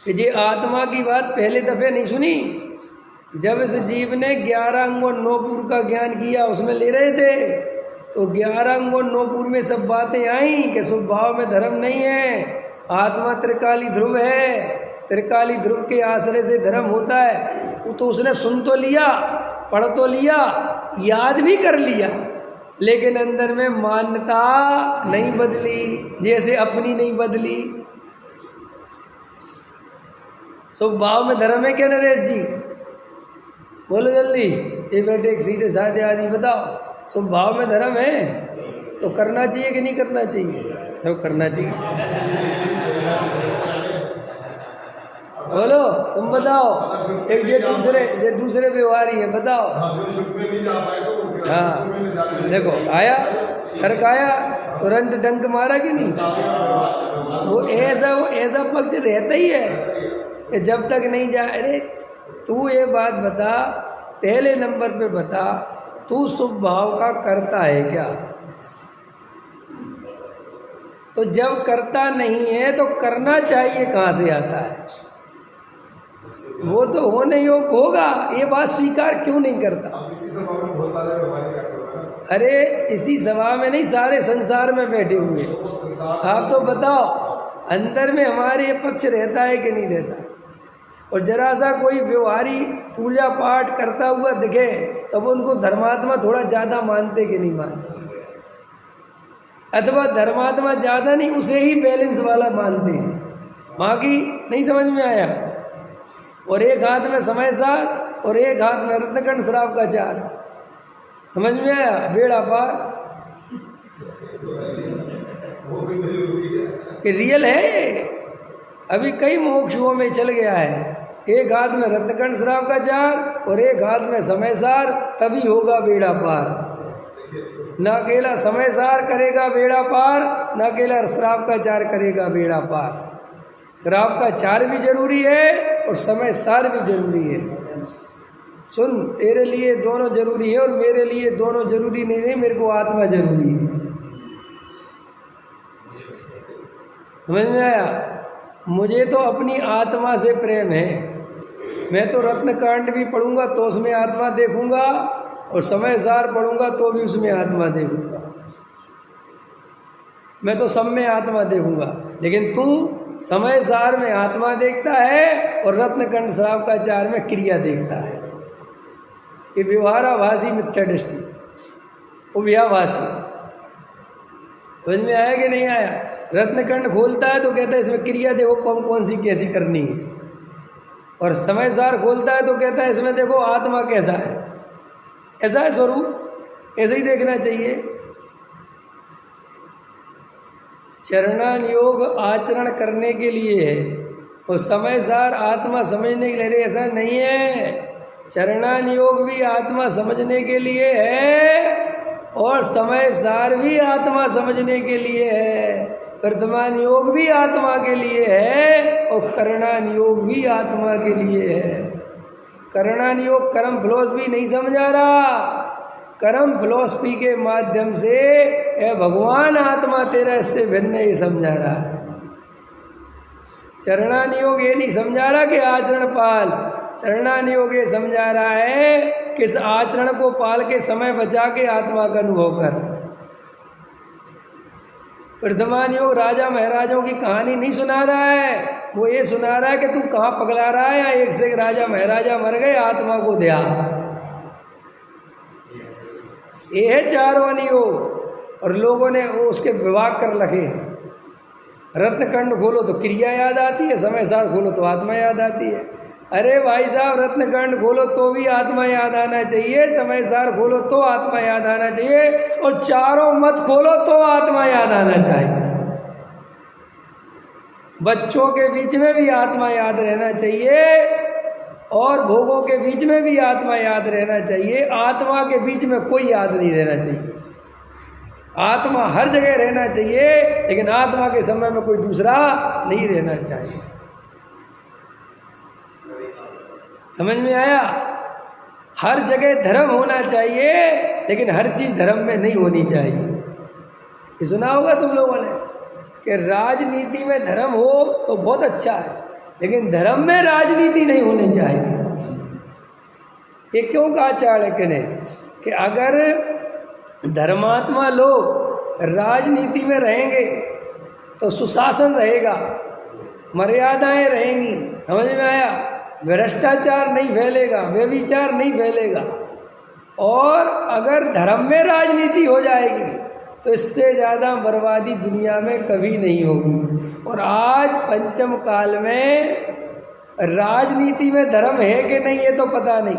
कि ये आत्मा की बात पहले दफ़े नहीं सुनी, जब इस जीव ने 11 अंग और 9 पूर्व का ज्ञान किया, उसमें ले रहे थे, तो 11 अंग और 9 पूर्व में सब बातें आई कि स्वभाव में धर्म नहीं है, आत्मा त्रिकाली ध्रुव है, त्रिकाली ध्रुव के आश्रय से धर्म होता है। वो तो उसने सुन तो लिया, पढ़ तो लिया, याद भी कर लिया, लेकिन अंदर में मान्यता नहीं बदली, जैसे अपनी नहीं बदली। स्वभाव में धर्म है क्या नरेश जी? बोलो जल्दी, ये बेटे एक सीधे साधे आदमी बताओ, स्वभाव में धर्म है तो करना चाहिए कि नहीं करना चाहिए? तो करना चाहिए। बोलो तुम बताओ, एक जे दूसरे व्यवहारी है बताओ। हाँ देखो आया तर्क आया, तुरंत डंक मारा कि नहीं? वो ऐसा पक्ष रहता ही है कि जब तक नहीं जा, अरे तू ये बात बता, पहले नंबर पे बता, तू शुभ भाव का करता है क्या? तो जब करता नहीं है तो करना चाहिए कहाँ से आता है? वो तो होने योग्य होगा, ये बात स्वीकार क्यों नहीं करता? अरे इसी सभा में नहीं, सारे संसार में बैठे हुए। आप तो बताओ अंदर में हमारे ये पक्ष रहता है कि नहीं रहता? और जरा सा कोई व्यवहारी पूजा पाठ करता हुआ दिखे तब उनको धर्मात्मा थोड़ा ज़्यादा मानते कि नहीं मानते? अथवा धर्मात्मा ज़्यादा नहीं, उसे ही बैलेंस वाला मानते हैं। बाकी नहीं समझ में आया? और एक हाथ में समय सार और एक हाथ में रत्नकंड शराब का चार, समझ में आया? बेड़ा पार। ये रियल है, अभी कई मोक्षों में चल गया है। एक हाथ में रत्नकंड शराब का चार और एक हाथ में समय सार, तभी होगा बेड़ा पार। न अकेला समय सार करेगा बेड़ा पार, न अकेला शराब का चार करेगा बेड़ा पार। शराब का चार भी जरूरी है और समय सार भी जरूरी है। सुन, तेरे लिए दोनों जरूरी है और मेरे लिए दोनों जरूरी नहीं, मेरे को आत्मा जरूरी है। समझ में आया? मुझे तो अपनी आत्मा से प्रेम है। मैं तो रत्नकांड भी पढ़ूंगा तो उसमें आत्मा देखूंगा, और समय सार पढ़ूंगा तो भी उसमें आत्मा देखूंगा। मैं तो सब में आत्मा देखूंगा, लेकिन तू समय सार में आत्मा देखता है और रत्नकंड शराब का चार में क्रिया देखता है। ये व्यवहाराभासी मिथ्या दृष्टि, वो व्याभासी। समझ में आया कि नहीं आया? रत्नकंड खोलता है तो कहता है इसमें क्रिया देखो कौन सी कैसी करनी है, और समय सार खोलता है तो कहता है इसमें देखो आत्मा कैसा है। ऐसा है स्वरूप, ऐसे ही देखना चाहिए। चरणान योग आचरण करने के लिए है और समय सार आत्मा समझने के लिए, ऐसा नहीं है। चरणान योग भी आत्मा समझने के लिए है और समय सार भी आत्मा समझने के लिए है। वर्तमान योग भी आत्मा के लिए है और करणान योग भी आत्मा के लिए है। करणान योग कर्म फिलॉसफी नहीं समझा रहा, कर्म फिलॉसफी के माध्यम से ए भगवान आत्मा तेरा इससे भिन्न ये समझा रहा है। चरणान योग ये नहीं समझा रहा कि आचरण पाल, चरणान योग ये समझा रहा है कि इस आचरण को पाल के समय बचा के आत्मा का अनुभव कर। वर्तमान योग राजा महाराजों की कहानी नहीं सुना रहा है, वो ये सुना रहा है कि तू कहाँ पगला रहा है, या एक से एक राजा महाराजा मर गए, आत्मा को दया। ये है चारों योग, और लोगों ने वो उसके विभाग कर रखे हैं। रत्नकंड खोलो तो क्रिया याद आती है, समय सार खोलो तो आत्मा याद आती है। अरे भाई साहब, रत्नकांड खोलो तो भी आत्मा याद आना चाहिए, समय सार खोलो तो आत्मा याद आना चाहिए, और चारों मत खोलो तो आत्मा याद आना चाहिए। बच्चों के बीच में भी आत्मा याद रहना चाहिए और भोगों के बीच में भी आत्मा याद रहना चाहिए। आत्मा के बीच में कोई याद नहीं रहना चाहिए। आत्मा हर जगह रहना चाहिए, लेकिन आत्मा के समय में कोई दूसरा नहीं रहना चाहिए। समझ में आया? हर जगह धर्म होना चाहिए, लेकिन हर चीज़ धर्म में नहीं होनी चाहिए। ये सुना होगा तुम लोगों ने कि राजनीति में धर्म हो तो बहुत अच्छा है, लेकिन धर्म में राजनीति नहीं होनी चाहिए। ये क्यों कहा चाणक्य ने कि अगर धर्मात्मा लोग राजनीति में रहेंगे तो सुशासन रहेगा, मर्यादाएं रहेंगी। समझ में आया? भ्रष्टाचार नहीं फैलेगा, व्यभिचार नहीं फैलेगा। और अगर धर्म में राजनीति हो जाएगी तो इससे ज़्यादा बर्बादी दुनिया में कभी नहीं होगी। और आज पंचम काल में राजनीति में धर्म है कि नहीं ये तो पता नहीं,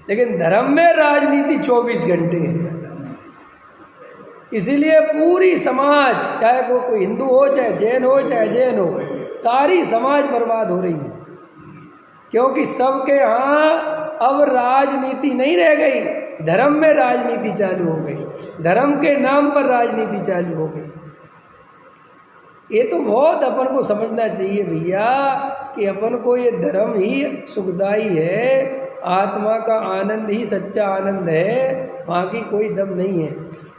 लेकिन धर्म में राजनीति 24 घंटे है। इसीलिए पूरी समाज, चाहे वो कोई हिंदू हो, चाहे जैन हो, चाहे जैन हो, सारी समाज बर्बाद हो रही है। क्योंकि सबके यहाँ अब राजनीति नहीं रह गई, धर्म में राजनीति चालू हो गई, धर्म के नाम पर राजनीति चालू हो गई। ये तो बहुत अपन को समझना चाहिए भैया कि अपन को ये धर्म ही सुखदाई है, आत्मा का आनंद ही सच्चा आनंद है, बाकी कोई दम नहीं है।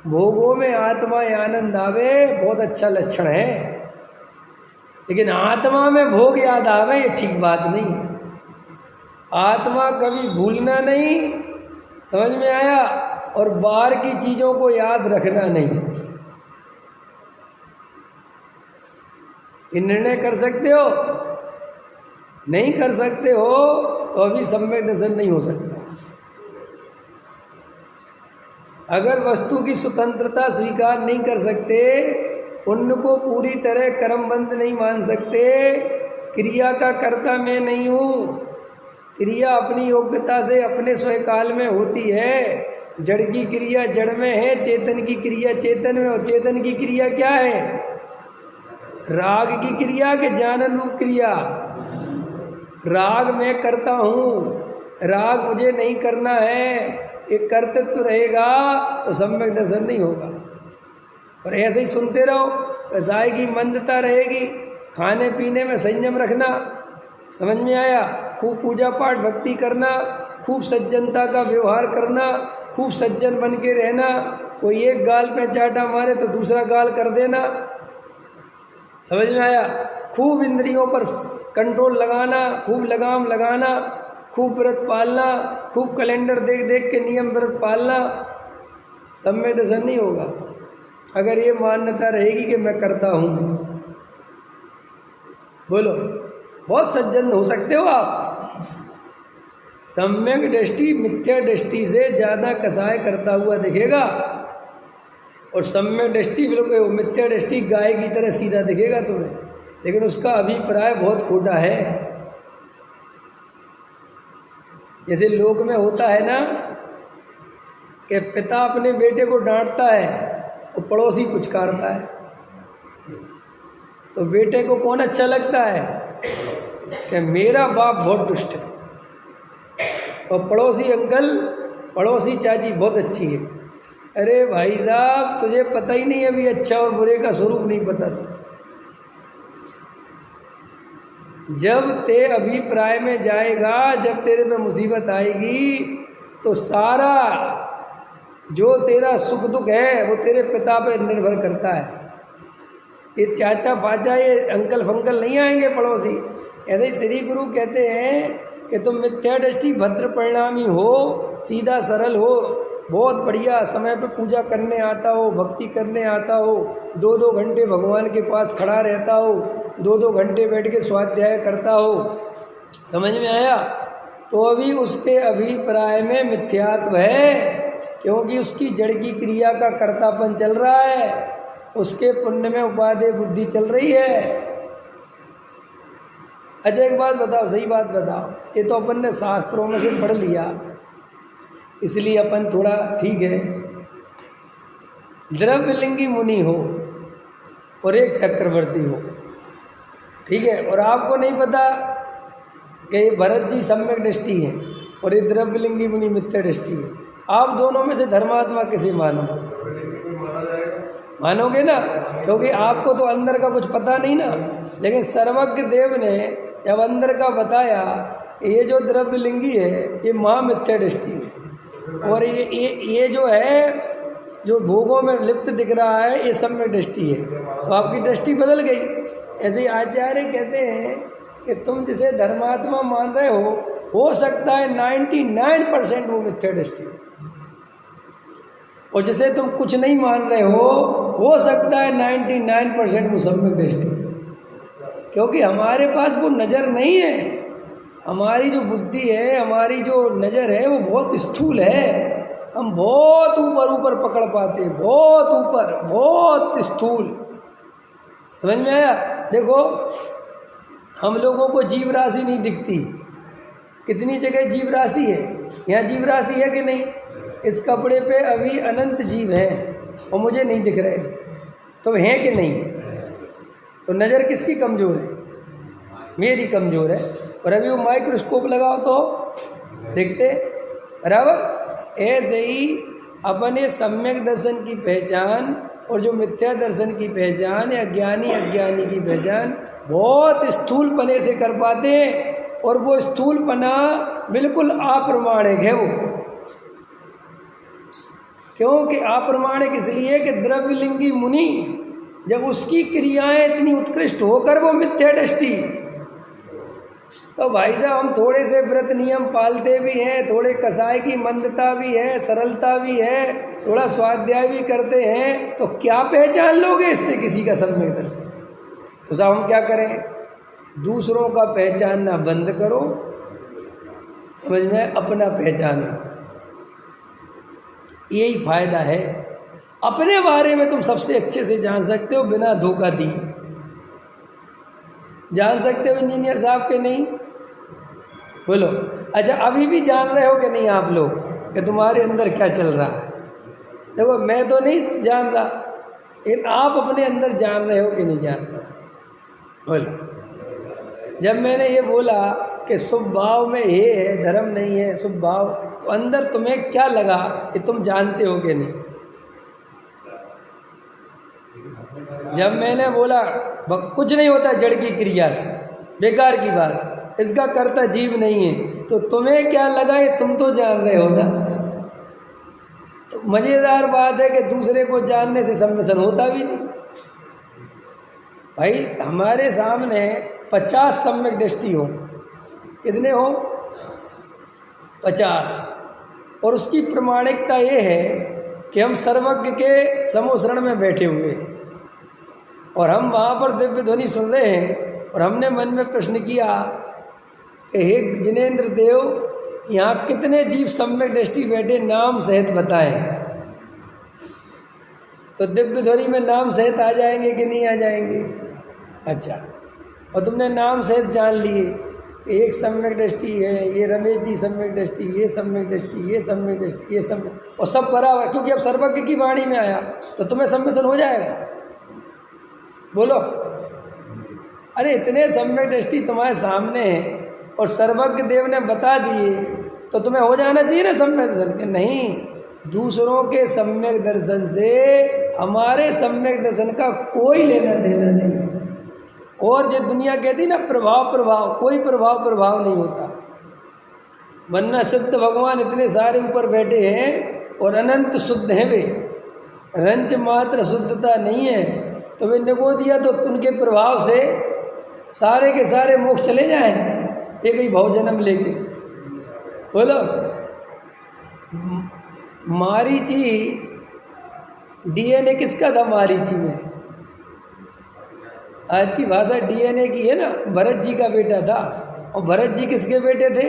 भोगों में आत्मा आनंद आवे बहुत अच्छा लक्षण है, लेकिन आत्मा में भोग याद आवे ये ठीक बात नहीं है। आत्मा कभी भूलना नहीं, समझ में आया? और बाहर की चीज़ों को याद रखना नहीं। ये निर्णय कर सकते हो? नहीं कर सकते हो तो अभी सम्यक दर्शन नहीं हो सकता। अगर वस्तु की स्वतंत्रता स्वीकार नहीं कर सकते, उनको पूरी तरह कर्मबंध नहीं मान सकते, क्रिया का कर्ता मैं नहीं हूँ, क्रिया अपनी योग्यता से अपने स्वकाल में होती है। जड़ की क्रिया जड़ में है, चेतन की क्रिया चेतन में। और चेतन की क्रिया क्या है? राग की क्रिया के जानन रूप क्रिया। राग मैं करता हूँ, राग मुझे नहीं करना है, एक कर्तृत्व रहेगा तो सम्यक दर्शन नहीं होगा। और ऐसे ही सुनते रहो, कसाई की मंदता रहेगी, खाने पीने में संयम रखना। समझ में आया? खूब पूजा पाठ भक्ति करना, खूब सज्जनता का व्यवहार करना, खूब सज्जन बन के रहना। कोई एक गाल पे चाटा मारे तो दूसरा गाल कर देना। समझ में आया? खूब इंद्रियों पर कंट्रोल लगाना, खूब लगाम लगाना, खूब व्रत पालना, खूब कैलेंडर देख देख के नियम व्रत पालना। सम्यक दर्शन नहीं होगा अगर ये मान्यता रहेगी कि मैं करता हूँ। बोलो, बहुत सज्जन हो सकते हो आप। सम्यक दृष्टि मिथ्या दृष्टि से ज़्यादा कसाय करता हुआ दिखेगा, और सम्यक दृष्टि बिल्कुल मिथ्या दृष्टि गाय की तरह सीधा दिखेगा तुम्हें, लेकिन उसका अभिप्राय बहुत खोटा है। जैसे लोक में होता है ना कि पिता अपने बेटे को डांटता है और पड़ोसी पुचकारता है, तो बेटे को कौन अच्छा लगता है कि मेरा बाप बहुत दुष्ट है और पड़ोसी अंकल, पड़ोसी चाची बहुत अच्छी है। अरे भाई साहब, तुझे पता ही नहीं अभी अच्छा और बुरे का स्वरूप नहीं पता था। जब ते अभिप्राय में जाएगा, जब तेरे में मुसीबत आएगी, तो सारा जो तेरा सुख दुख है वो तेरे पिता पर निर्भर करता है। ये चाचा पाचा, ये अंकल फंकल नहीं आएंगे पड़ोसी। ऐसे ही श्री गुरु कहते हैं कि तुम मिथ्या दृष्टि भद्र परिणामी हो, सीधा सरल हो, बहुत बढ़िया समय पे पूजा करने आता हो, भक्ति करने आता हो, 2-2 घंटे भगवान के पास खड़ा रहता हो, 2-2 घंटे बैठ के स्वाध्याय करता हो। समझ में आया? तो अभी उसके अभिप्राय में मिथ्यात्व है, क्योंकि उसकी जड़ की क्रिया का कर्तापन चल रहा है, उसके पुण्य में उपादेय बुद्धि चल रही है। अच्छा एक बात बताओ, सही बात बताओ, ये तो अपन ने शास्त्रों में से पढ़ लिया, इसलिए अपन थोड़ा ठीक है। द्रव्यलिंगी मुनि हो और एक चक्रवर्ती हो, ठीक है, और आपको नहीं पता कि ये भरत जी सम्यक दृष्टि है और ये द्रव्यलिंगी मुनि मिथ्या दृष्टि है, आप दोनों में से धर्मात्मा किसे मानोगे? मानोगे ना, क्योंकि आपको तो अंदर का कुछ पता नहीं ना। लेकिन सर्वज्ञ देव ने जब अंदर का बताया, ये जो द्रव्यलिंगी है ये महामिथ्या दृष्टि है, और ये जो है जो भोगों में लिप्त दिख रहा है ये सम्यक दृष्टि है। तो आपकी दृष्टि बदल गई। ऐसे ही आचार्य कहते हैं कि तुम जिसे धर्मात्मा मान रहे हो सकता है 99% वो मिथ्या दृष्टि, और जिसे तुम कुछ नहीं मान रहे हो सकता है 99% वो सम्यक दृष्टि। क्योंकि हमारे पास वो नज़र नहीं है। हमारी जो बुद्धि है, हमारी जो नज़र है वो बहुत स्थूल है। हम बहुत ऊपर ऊपर पकड़ पाते हैं, बहुत ऊपर, बहुत स्थूल। समझ में आया? देखो, हम लोगों को जीव राशि नहीं दिखती। कितनी जगह जीव राशि है, यहाँ जीव राशि है कि नहीं? इस कपड़े पे अभी अनंत जीव हैं और मुझे नहीं दिख रहे, तो हैं कि नहीं? तो नज़र किसकी कमज़ोर है? मेरी कमज़ोर है। और अभी वो माइक्रोस्कोप लगाओ तो देखते बराबर। ऐसे ही अपने सम्यक दर्शन की पहचान और जो मिथ्या दर्शन की पहचान या ज्ञानी अज्ञानी की पहचान बहुत स्थूलपने से कर पाते हैं। और वो स्थूलपना बिल्कुल अप्रमाणिक है। वो क्योंकि अप्रमाणिक इसलिए कि द्रव्यलिंगी मुनि जब उसकी क्रियाएं इतनी उत्कृष्ट होकर वो मिथ्या दृष्टि, तो भाई साहब हम थोड़े से व्रत नियम पालते भी हैं, थोड़े कसाय की मंदता भी है, सरलता भी है, थोड़ा स्वाध्याय भी करते हैं, तो क्या पहचान लोगे इससे किसी का सम्यक दर्शन? तो साहब हम क्या करें? दूसरों का पहचानना बंद करो, समझ में, अपना पहचानो। यही फायदा है। अपने बारे में तुम सबसे अच्छे से जान सकते हो बिना धोखा दिए। जान सकते हो इंजीनियर साहब के नहीं? बोलो। अच्छा, अभी भी जान रहे हो कि नहीं आप लोग कि तुम्हारे अंदर क्या चल रहा है? देखो, मैं तो नहीं जान रहा, लेकिन आप अपने अंदर जान रहे हो कि नहीं जान रहे? बोलो। जब मैंने ये बोला कि शुभ भाव में ये है, धर्म नहीं है, शुभ भाव, तो अंदर तुम्हें क्या लगा कि तुम जानते हो कि नहीं? जब मैंने बोला कुछ नहीं होता जड़ की क्रिया से, बेकार की बात, इसका कर्ता जीव नहीं है, तो तुम्हें क्या लगा? ये तुम तो जान रहे हो ना। तो मज़ेदार बात है कि दूसरे को जानने से सम्मिलन होता भी नहीं। भाई हमारे सामने 50 सम्यक दृष्टि हो, कितने हो? 50। और उसकी प्रमाणिकता ये है कि हम सर्वज्ञ के समोसरण में बैठे हुए हैं और हम वहाँ पर दिव्य ध्वनि सुन रहे हैं। और हमने मन में प्रश्न किया कि हे जिनेंद्र देव, यहाँ कितने जीव सम्यक दृष्टि बैठे, नाम सहित बताएं। तो दिव्य ध्वनि में नाम सहित आ जाएंगे कि नहीं आ जाएंगे? अच्छा, और तुमने नाम सहित जान लिए, एक सम्यक दृष्टि है, ये रमेश जी सम्यक दृष्टि, ये सम्यक दृष्टि, ये सम्यक दृष्टि, ये सम्यक, और सब बराबर, क्योंकि अब सर्वज्ञ की वाणी में आया तो तुम्हें सम्मिलन हो जाएगा। बोलो। अरे इतने सम्यक दृष्टि तुम्हारे सामने है और सर्वज्ञ देव ने बता दिए, तो तुम्हें हो जाना चाहिए ना सम्यक दर्शन के? नहीं, दूसरों के सम्यक दर्शन से हमारे सम्यक दर्शन का कोई लेना देना नहीं। और जो दुनिया कहती ना प्रभाव, कोई प्रभाव नहीं होता। वरना सिद्ध भगवान इतने सारे ऊपर बैठे हैं और अनंत शुद्ध हैं वे, रंच मात्र शुद्धता नहीं है। तो वे निगो दिया तो उनके प्रभाव से सारे के सारे मोक्ष चले जाएं एक ही भाव जन्म लेके। बोलो। मारीची, डीएनए किसका था मारीची में? आज की भाषा डीएनए की है ना। भरत जी का बेटा था, और भरत जी किसके बेटे थे?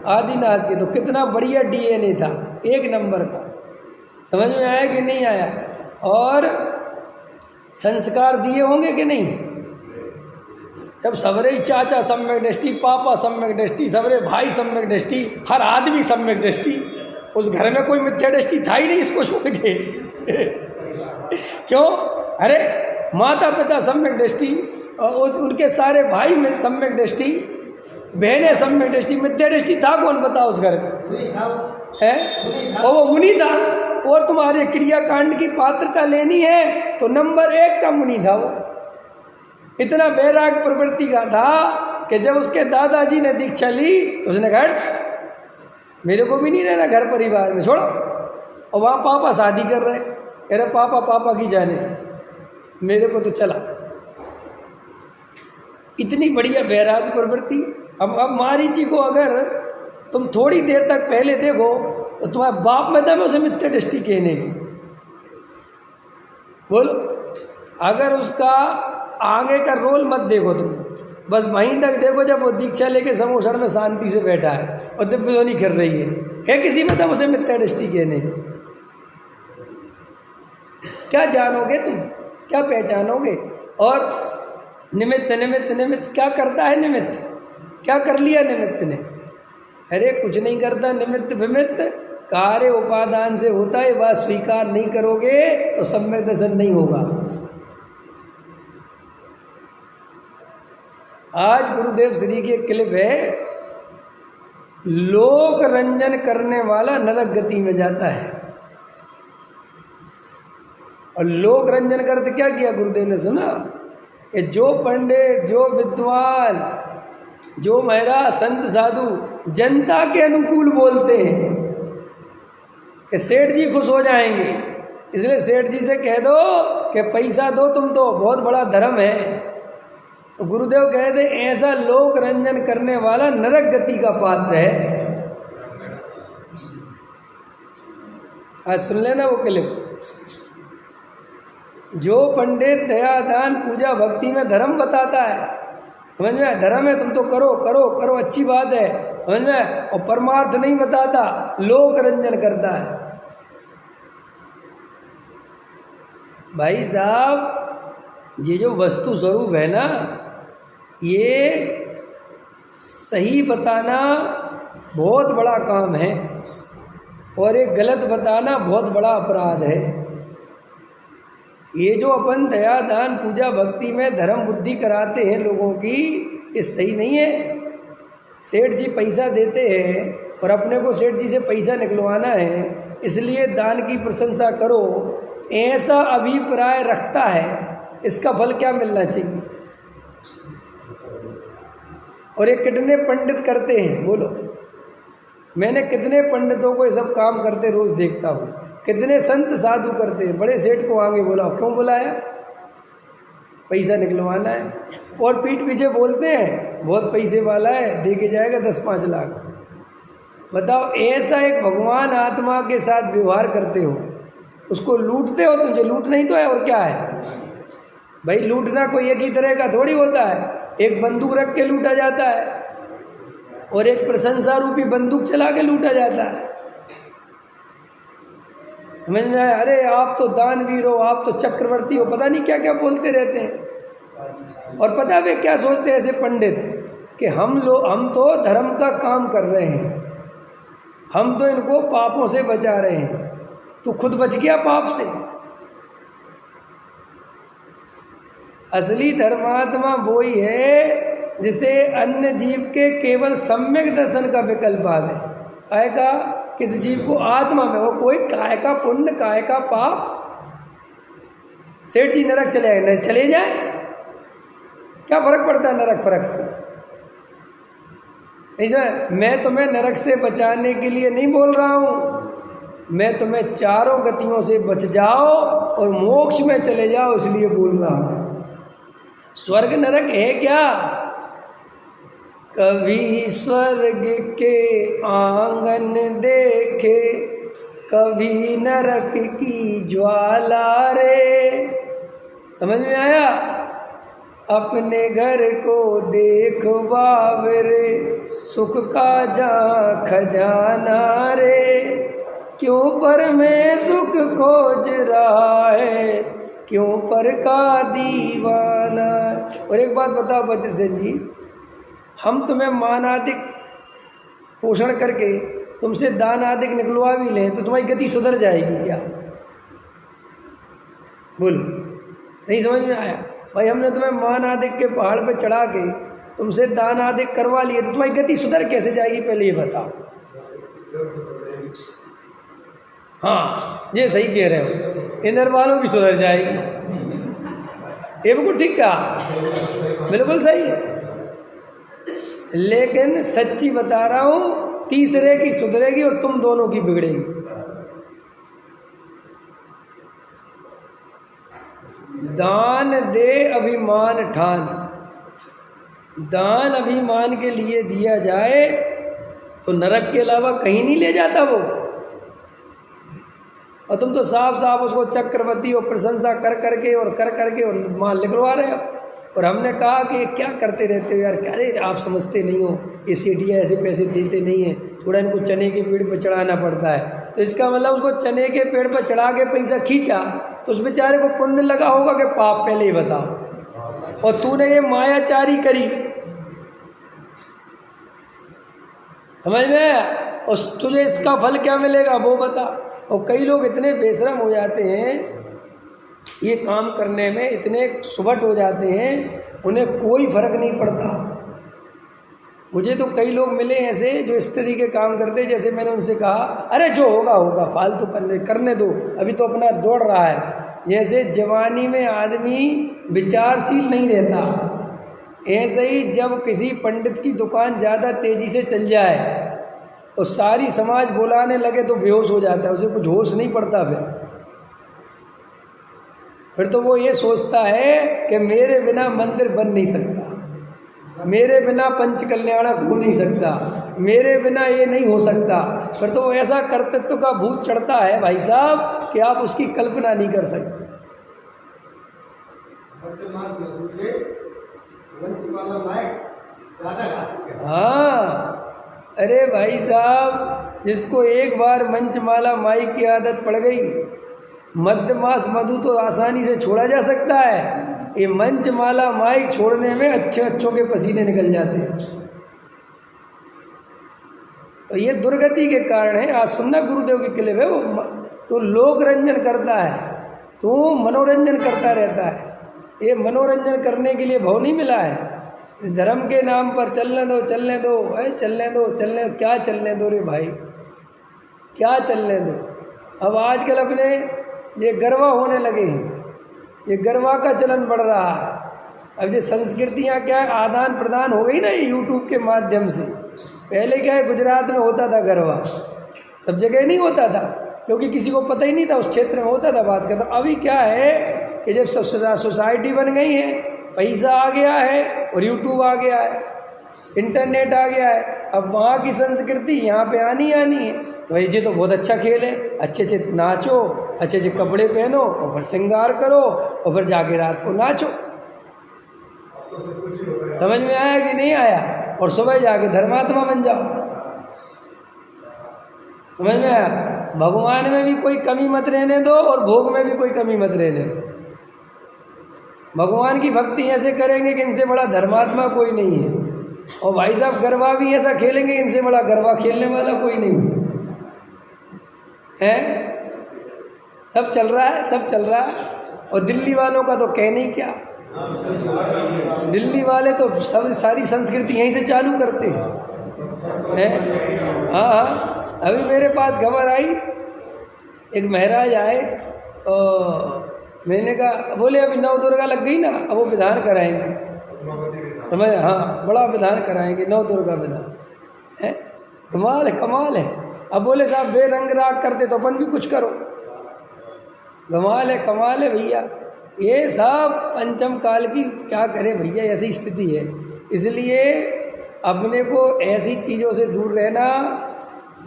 आदिनाथ के। तो कितना बढ़िया डीएनए था, एक नंबर का। समझ में आया कि नहीं आया? और संस्कार दिए होंगे कि नहीं? जब सबरे चाचा सम्यक दृष्टि, पापा सम्यक दृष्टि, सबरे भाई सम्यक दृष्टि, हर आदमी सम्यक दृष्टि, उस घर में कोई मिथ्या दृष्टि था ही नहीं इसको छोड़ के। क्यों? अरे माता पिता सम्यक दृष्टि, और उनके सारे भाई में सम्यक दृष्टि, बहनें सम्यक दृष्टि, मिथ्या दृष्टि था कौन बताओ उस घर में? है? और वो मुनि था। और तुम्हारे क्रियाकांड की पात्रता लेनी है तो नंबर 1 का मुनि था वो। इतना वैराग प्रवृत्ति का था कि जब उसके दादाजी ने दीक्षा ली तो उसने कहा मेरे को भी नहीं रहना घर परिवार में, छोड़ो। और वहाँ पापा शादी कर रहे, कह रहे पापा की जाने, मेरे को तो चला। इतनी बढ़िया वैराग प्रवृत्ति। अब मारीची को अगर तुम थोड़ी देर तक पहले देखो तो तुम्हारे बाप में दम उसे मिथ्या दृष्टि कहने की। बोलो। अगर उसका आगे का रोल मत देखो तुम, बस वहीं तक देखो जब वो दीक्षा लेके समोसर में शांति से बैठा है और दिव्य ध्वनि कर रही है किसी में तब उसे मिथ्या दृष्टि कहने की। क्या जानोगे तुम, क्या पहचानोगे? और निमित्त निमित्त निमित्त क्या करता है? निमित्त क्या कर लिया निमित्त ने? अरे कुछ नहीं करता। निमित्त विमित्त कार्य उपादान से होता है, बात स्वीकार नहीं करोगे तो सम्यक दर्शन नहीं होगा। आज गुरुदेव श्री की एक क्लिप है, लोक रंजन करने वाला नरक गति में जाता है। और लोक रंजन करते क्या किया गुरुदेव ने? सुना कि जो पंडित, जो विद्वान, जो महाराज, संत, साधु जनता के अनुकूल बोलते हैं कि सेठ जी खुश हो जाएंगे, इसलिए सेठ जी से कह दो कि पैसा दो, तुम तो बहुत बड़ा धर्म है। तो गुरुदेव कहते ऐसा लोक रंजन करने वाला नरक गति का पात्र है। आज सुन लेना वो क्लिप। जो पंडित दया दान पूजा भक्ति में धर्म बताता है, समझ में, धर्म है तुम तो करो करो करो, अच्छी बात है, समझ में, और परमार्थ नहीं बताता, लोक रंजन करता है। भाई साहब, ये जो वस्तु स्वरूप है ना, ये सही बताना बहुत बड़ा काम है और एक गलत बताना बहुत बड़ा अपराध है। ये जो अपन दया दान पूजा भक्ति में धर्म बुद्धि कराते हैं लोगों की, ये सही नहीं है। सेठ जी पैसा देते हैं और अपने को सेठ जी से पैसा निकलवाना है, इसलिए दान की प्रशंसा करो, ऐसा अभिप्राय रखता है, इसका फल क्या मिलना चाहिए? और ये कितने पंडित करते हैं बोलो? मैंने कितने पंडितों को ये सब काम करते रोज देखता हूँ, कितने संत साधु करते हैं। बड़े सेठ को आगे बोला, क्यों बुलाया? पैसा निकलवाना है। और पीठ पीछे बोलते हैं बहुत पैसे वाला है, दे के जाएगा 10-5 लाख। बताओ, ऐसा एक भगवान आत्मा के साथ व्यवहार करते हो, उसको लूटते हो। तुझे लूट नहीं तो है और क्या है भाई? लूटना कोई एक ही तरह का थोड़ी होता है। एक बंदूक रख के लूटा जाता है और एक प्रशंसा रूपी बंदूक चला के लूटा जाता है। समझ में आया? अरे आप तो दानवीर हो, आप तो चक्रवर्ती हो, पता नहीं क्या क्या बोलते रहते हैं। और पता वे क्या सोचते हैं ऐसे पंडित कि हम तो धर्म का काम कर रहे हैं, हम तो इनको पापों से बचा रहे हैं। तू खुद बच गया पाप से। असली धर्मात्मा वो ही है जिसे अन्य जीव के केवल सम्यक दर्शन का विकल्प आवे। आएगा किस जीव को आत्मा में, वो कोई काय का पुण्य काय का पाप। सेठ जी नरक चले आए, चले जाए, क्या फर्क पड़ता है नरक फर्क से? नहीं, मैं तुम्हें नरक से बचाने के लिए नहीं बोल रहा हूँ, मैं तुम्हें चारों गतियों से बच जाओ और मोक्ष में चले जाओ इसलिए बोल रहा हूँ। स्वर्ग नरक है क्या? कभी स्वर्ग के आंगन देखे, कभी नरक की ज्वाला रे। समझ में आया? अपने घर को देखो बाबरे, सुख का जहाँ खजाना रे। क्यों पर में सुख खोज रहा है, क्यों पर का दीवाना। और एक बात बताओ बद्रसेन जी, हम तुम्हें मान आदिक पोषण करके तुमसे दान आदिक निकलवा भी लें तो तुम्हारी गति सुधर जाएगी क्या? बोलो, नहीं समझ में आया? भाई हमने तुम्हें मान आदिक के पहाड़ पे चढ़ा के तुमसे दान आदिक करवा लिए तो तुम्हारी गति सुधर कैसे जाएगी? पहले ये बताओ। हाँ, ये सही कह रहे हो, इधर वालों की सुधर जाएगी। ये बिल्कुल ठीक कहा, बिल्कुल सही है। लेकिन सच्ची बता रहा हूँ, तीसरे की सुधरेगी और तुम दोनों की बिगड़ेगी। दान दे अभिमान ठान। दान अभिमान के लिए दिया जाए तो नरक के अलावा कहीं नहीं ले जाता वो। और तुम तो साफ साफ उसको चक्रवर्ती और प्रशंसा कर करके और मान निकलवा रहे हो। और हमने कहा कि ये क्या करते रहते हो यार, क्या रे आप समझते नहीं हो, ये सीढ़ियाँ ऐसे पैसे देते नहीं हैं, थोड़ा इनको चने के पेड़ पर चढ़ाना पड़ता है। तो इसका मतलब उसको चने के पेड़ पर चढ़ा के पैसा खींचा तो उस बेचारे को पुण्य लगा होगा कि पाप, पहले ही बताओ। और तूने ये मायाचारी करी, समझ में, और तुझे इसका फल क्या मिलेगा वो बता। और कई लोग इतने बेशरम हो जाते हैं, ये काम करने में इतने सुबट हो जाते हैं, उन्हें कोई फर्क नहीं पड़ता। मुझे तो कई लोग मिले ऐसे जो इस तरीके काम करते, जैसे मैंने उनसे कहा अरे जो होगा होगा, फालतू करने दो, अभी तो अपना दौड़ रहा है। जैसे जवानी में आदमी विचारशील नहीं रहता, ऐसे ही जब किसी पंडित की दुकान ज़्यादा तेज़ी से चल जाए और सारी समाज बुलाने लगे तो बेहोश हो जाता है, उसे कुछ होश नहीं पड़ता। फिर तो वो ये सोचता है कि मेरे बिना मंदिर बन नहीं सकता, मेरे बिना पंच कल्याणक हो नहीं सकता, मेरे बिना ये नहीं हो सकता। फिर तो वो ऐसा कर्तृत्व का भूत चढ़ता है भाई साहब कि आप उसकी कल्पना नहीं कर सकते। हाँ, अरे भाई साहब, जिसको एक बार मंचमाला माई की आदत पड़ गई, मध्यमास मधु तो आसानी से छोड़ा जा सकता है, ये मंचमाला माइक छोड़ने में अच्छों के पसीने निकल जाते हैं। तो ये दुर्गति के कारण है। आज सुनना गुरुदेव की क्लिप है, वो तो लोक रंजन करता है, तो मनोरंजन करता रहता है। ये मनोरंजन करने के लिए भाव नहीं मिला है। धर्म के नाम पर चलने दो चलने दो, चलने दो चलने, क्या चलने दो रे भाई, क्या चलने दो। अब आजकल अपने ये गरबा होने लगे हैं, ये गरबा का चलन बढ़ रहा है। अब ये संस्कृतियाँ क्या है, आदान प्रदान हो गई ना ये यूट्यूब के माध्यम से। पहले क्या है, गुजरात में होता था गरबा, सब जगह नहीं होता था क्योंकि किसी को पता ही नहीं था, उस क्षेत्र में होता था बात करता। अभी क्या है कि जब सोसाइटी बन गई है, पैसा आ गया है और यूट्यूब आ गया है, इंटरनेट आ गया है, अब वहाँ की संस्कृति यहाँ पे आनी है। तो ये तो बहुत अच्छा खेल है, अच्छे अच्छे नाचो, अच्छे अच्छे कपड़े पहनो और फिर श्रृंगार करो और फिर जाके रात को नाचो। समझ में आया कि नहीं आया? और सुबह जाके धर्मात्मा बन जाओ। समझ में आया? भगवान में भी कोई कमी मत रहने दो और भोग में भी कोई कमी मत रहने दो। भगवान की भक्ति ऐसे करेंगे कि इनसे बड़ा धर्मात्मा कोई नहीं है। और भाई साहब गरबा भी ऐसा खेलेंगे, इनसे बड़ा गरबा खेलने वाला कोई नहीं है। सब चल रहा है, सब चल रहा है। और दिल्ली वालों का तो कहने ही क्या, दिल्ली वाले तो सब सारी संस्कृति यहीं से चालू करते हैं। हाँ, अभी मेरे पास खबर आई, एक महाराज आए तो मैंने कहा, बोले अभी नव दुर्गा लग गई ना, अब वो विधान कराएंगे। समझ? हाँ, बड़ा विधान कराएंगे, नव दुर्गा विधान है। कमाल है, कमाल है। अब बोले साहब बेरंग राग करते तो अपन भी कुछ करो। कमाल है भैया। ये सब पंचम काल की, क्या करे भैया, ऐसी स्थिति है। इसलिए अपने को ऐसी चीज़ों से दूर रहना,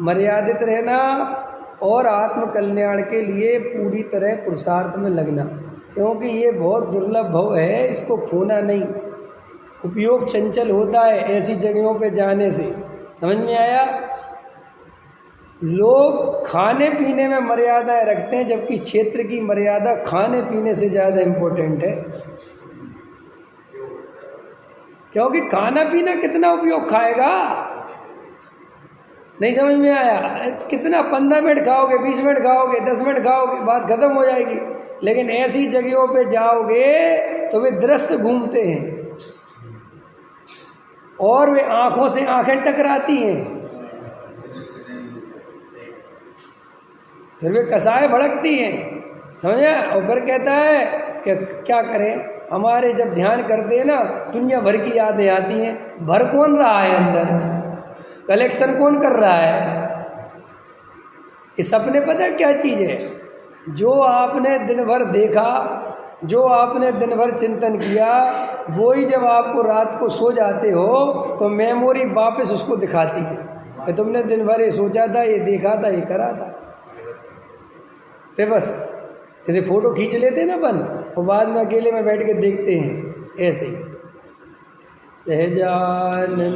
मर्यादित रहना और आत्म कल्याण के लिए पूरी तरह पुरुषार्थ में लगना, क्योंकि ये बहुत दुर्लभ भव है, इसको खोना नहीं। उपयोग चंचल होता है ऐसी जगहों पे जाने से। समझ में आया? लोग खाने पीने में मर्यादाएं रखते हैं, जबकि क्षेत्र की मर्यादा खाने पीने से ज़्यादा इम्पोर्टेंट है। क्योंकि खाना पीना कितना उपयोग खाएगा, नहीं समझ में आया? कितना 15 मिनट खाओगे, 20 मिनट खाओगे, 10 मिनट खाओगे, बात खत्म हो जाएगी। लेकिन ऐसी जगहों पे जाओगे तो वे दृश्य घूमते हैं और वे आँखों से आँखें टकराती हैं, फिर वे कसाएं भड़कती हैं। समझे? और फिर कहता है कि क्या करें, हमारे जब ध्यान करते हैं ना, दुनिया भर की यादें आती हैं। भर कौन रहा है अंदर, कलेक्शन कौन कर रहा है? ये सपने पता है क्या चीज़ है? जो आपने दिन भर देखा, जो आपने दिन भर चिंतन किया, वही जब आपको रात को सो जाते हो तो मेमोरी वापस उसको दिखाती है कि तुमने दिन भर ये सोचा था, ये देखा था, ये करा था। तो बस जैसे फ़ोटो खींच लेते हैं ना अपन, और बाद में अकेले में बैठ के देखते हैं, ऐसे ही सहजानंदी